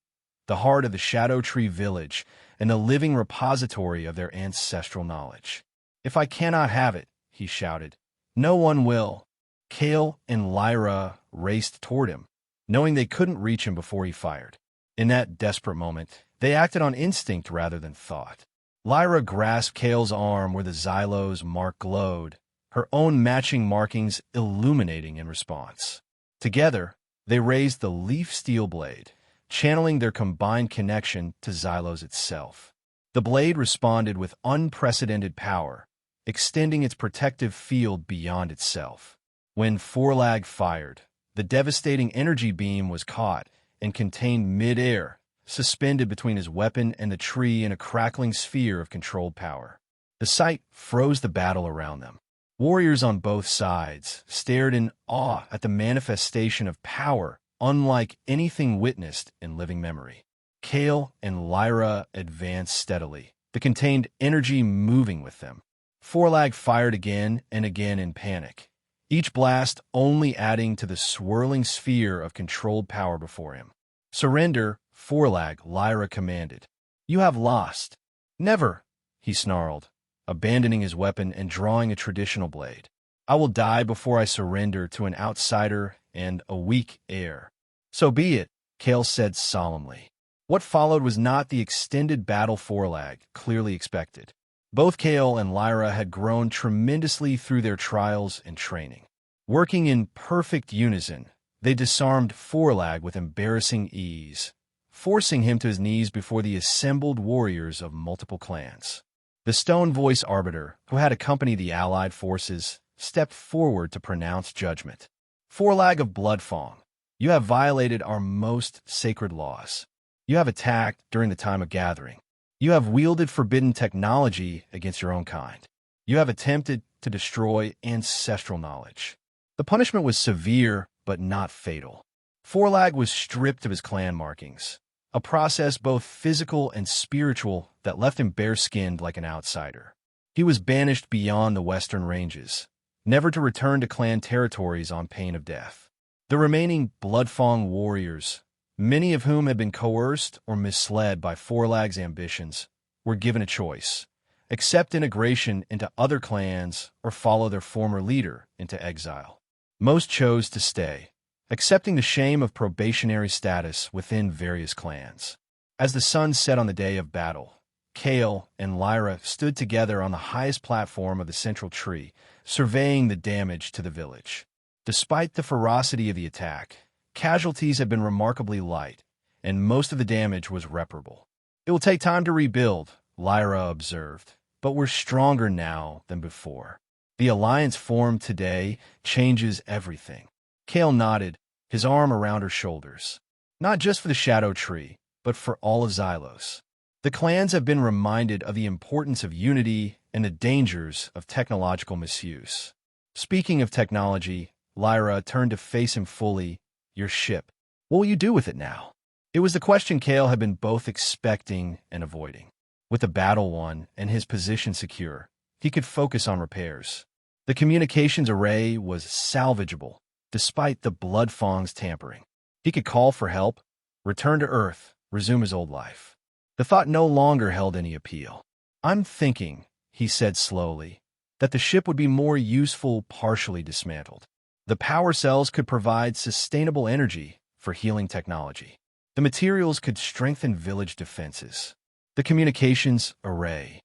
the heart of the Shadow Tree village and the living repository of their ancestral knowledge. "If I cannot have it," he shouted, "no one will." Kale and Lyra raced toward him, knowing they couldn't reach him before he fired. In that desperate moment, they acted on instinct rather than thought. Lyra grasped Kale's arm where the Xylo's mark glowed, her own matching markings illuminating in response. Together, they raised the leaf steel blade, channeling their combined connection to Xylos itself. The blade responded with unprecedented power, extending its protective field beyond itself. When Forlag fired, the devastating energy beam was caught and contained mid-air, suspended between his weapon and the tree in a crackling sphere of controlled power. The sight froze the battle around them. Warriors on both sides stared in awe at the manifestation of power unlike anything witnessed in living memory. Kale and Lyra advanced steadily, the contained energy moving with them. Forlag fired again and again in panic, each blast only adding to the swirling sphere of controlled power before him. "Surrender, Forlag," Lyra commanded. "You have lost." "Never," he snarled, abandoning his weapon and drawing a traditional blade. "I will die before I surrender to an outsider and a weak heir." "So be it," Kale said solemnly. What followed was not the extended battle Forlag clearly expected. Both Kale and Lyra had grown tremendously through their trials and training. Working in perfect unison, they disarmed Forlag with embarrassing ease, forcing him to his knees before the assembled warriors of multiple clans. The Stone Voice Arbiter, who had accompanied the allied forces, stepped forward to pronounce judgment. "Forlag of Bloodfang, you have violated our most sacred laws. You have attacked during the time of gathering. You have wielded forbidden technology against your own kind. You have attempted to destroy ancestral knowledge." The punishment was severe, but not fatal. Forlag was stripped of his clan markings, a process both physical and spiritual that left him bare-skinned like an outsider. He was banished beyond the western ranges, never to return to clan territories on pain of death. The remaining Bloodfang warriors, many of whom had been coerced or misled by Forlag's ambitions, were given a choice: accept integration into other clans or follow their former leader into exile. Most chose to stay, accepting the shame of probationary status within various clans. As the sun set on the day of battle, Kale and Lyra stood together on the highest platform of the central tree, surveying the damage to the village. Despite the ferocity of the attack, casualties had been remarkably light, and most of the damage was reparable. "It will take time to rebuild," Lyra observed, but we're stronger now than before. The alliance formed today changes everything. Kale nodded, his arm around her shoulders. Not just for the Shadow Tree, but for all of Xylos. The clans have been reminded of the importance of unity and the dangers of technological misuse. Speaking of technology, Lyra turned to face him fully. Your ship. What will you do with it now? It was the question Kale had been both expecting and avoiding. With the battle won and his position secure, he could focus on repairs. The communications array was salvageable, despite the Bloodfang's tampering. He could call for help, return to Earth, resume his old life. The thought no longer held any appeal. I'm thinking, he said slowly, that the ship would be more useful partially dismantled. The power cells could provide sustainable energy for healing technology. The materials could strengthen village defenses. The communications array,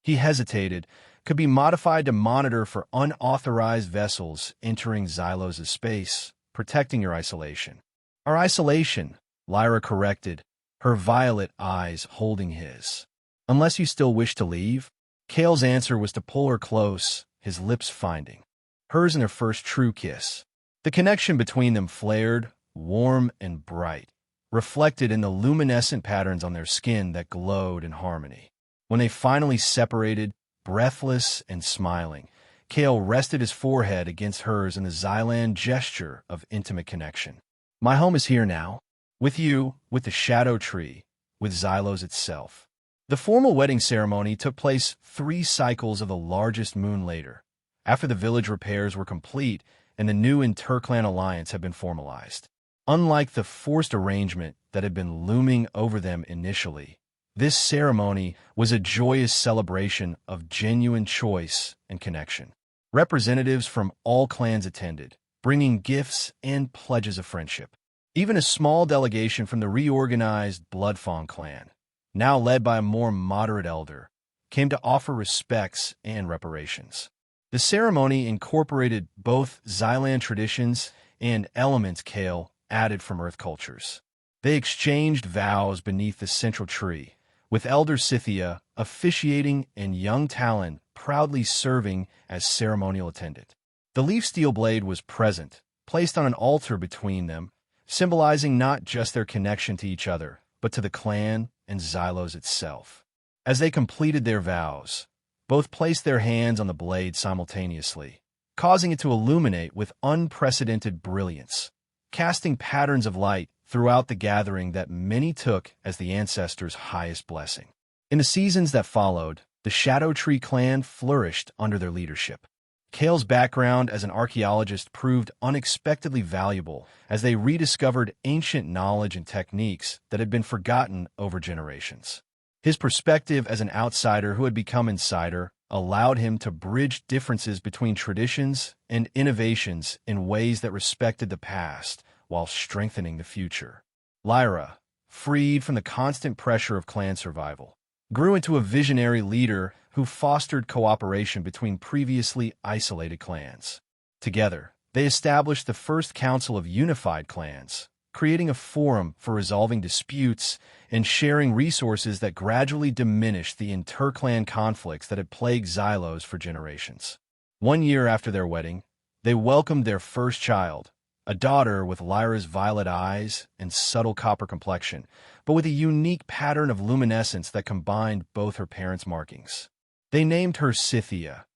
he hesitated, could be modified to monitor for unauthorized vessels entering Xylos' space, protecting your isolation. Our isolation, Lyra corrected, her violet eyes holding his. Unless you still wish to leave? Kale's answer was to pull her close, his lips finding hers in their first true kiss. The connection between them flared, warm and bright, reflected in the luminescent patterns on their skin that glowed in harmony. When they finally separated, breathless and smiling, Kale rested his forehead against hers in the Xylan gesture of intimate connection. My home is here now, with you, with the Shadow Tree, with Xylos itself. The formal wedding ceremony took place 3 cycles of the largest moon later, after the village repairs were complete and the new interclan alliance had been formalized. Unlike the forced arrangement that had been looming over them initially, this ceremony was a joyous celebration of genuine choice and connection. Representatives from all clans attended, bringing gifts and pledges of friendship. Even a small delegation from the reorganized Bloodfang clan, now led by a more moderate elder, came to offer respects and reparations. The ceremony incorporated both Xylan traditions and elements Kale added from Earth cultures. They exchanged vows beneath the central tree, with Elder Scythia officiating and young Talon proudly serving as ceremonial attendant. The leaf steel blade was present, placed on an altar between them, symbolizing not just their connection to each other, but to the clan and Xylos itself. As they completed their vows, both placed their hands on the blade simultaneously, causing it to illuminate with unprecedented brilliance, casting patterns of light throughout the gathering that many took as the ancestors' highest blessing. In the seasons that followed, the Shadow Tree clan flourished under their leadership. Kale's background as an archaeologist proved unexpectedly valuable as they rediscovered ancient knowledge and techniques that had been forgotten over generations. His perspective as an outsider who had become insider allowed him to bridge differences between traditions and innovations in ways that respected the past while strengthening the future. Lyra, freed from the constant pressure of clan survival, grew into a visionary leader who fostered cooperation between previously isolated clans. Together, they established the first council of unified clans, creating a forum for resolving disputes and sharing resources that gradually diminished the interclan conflicts that had plagued Xylos for generations. 1 year after their wedding, they welcomed their first child, a daughter with Lyra's violet eyes and subtle copper complexion, but with a unique pattern of luminescence that combined both her parents' markings. They named her Scythia,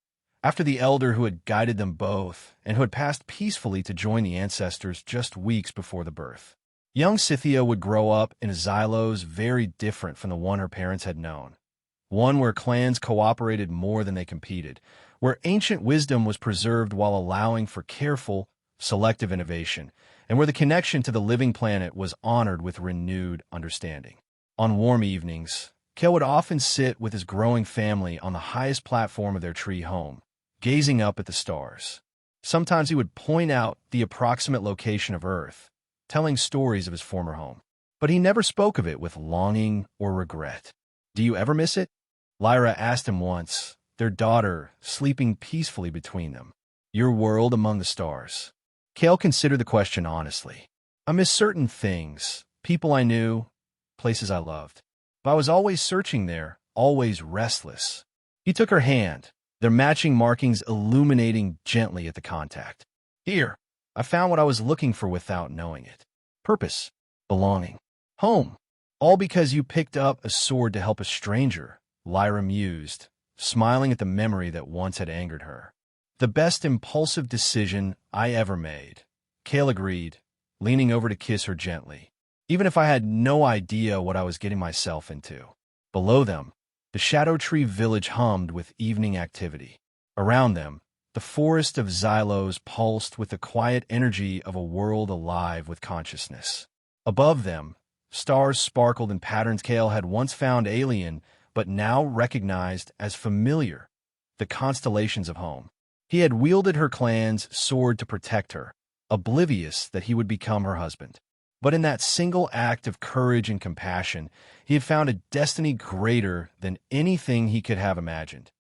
after the elder who had guided them both and who had passed peacefully to join the ancestors just weeks before the birth. Young Scythia would grow up in a Xylos very different from the one her parents had known. One where clans cooperated more than they competed, where ancient wisdom was preserved while allowing for careful, selective innovation, and where the connection to the living planet was honored with renewed understanding. On warm evenings, Kale would often sit with his growing family on the highest platform of their tree home, gazing up at the stars. Sometimes he would point out the approximate location of Earth, telling stories of his former home. But he never spoke of it with longing or regret. Do you ever miss it? Lyra asked him once, their daughter sleeping peacefully between them. Your world among the stars. Kale considered the question honestly. I miss certain things, people I knew, places I loved. But I was always searching there, always restless. He took her hand, their matching markings illuminating gently at the contact. Here, I found what I was looking for without knowing it. Purpose, belonging, home. All because you picked up a sword to help a stranger, Lyra mused, smiling at the memory that once had angered her. The best impulsive decision I ever made, Kale agreed, leaning over to kiss her gently, even if I had no idea what I was getting myself into. Below them, the Shadow Tree village hummed with evening activity. Around them, the forest of Xylos pulsed with the quiet energy of a world alive with consciousness. Above them, stars sparkled in patterns Kale had once found alien, but now recognized as familiar, the constellations of home. He had wielded her clan's sword to protect her, oblivious that he would become her husband. But in that single act of courage and compassion, he had found a destiny greater than anything he could have imagined.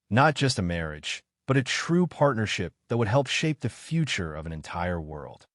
Not just a marriage, but a true partnership that would help shape the future of an entire world.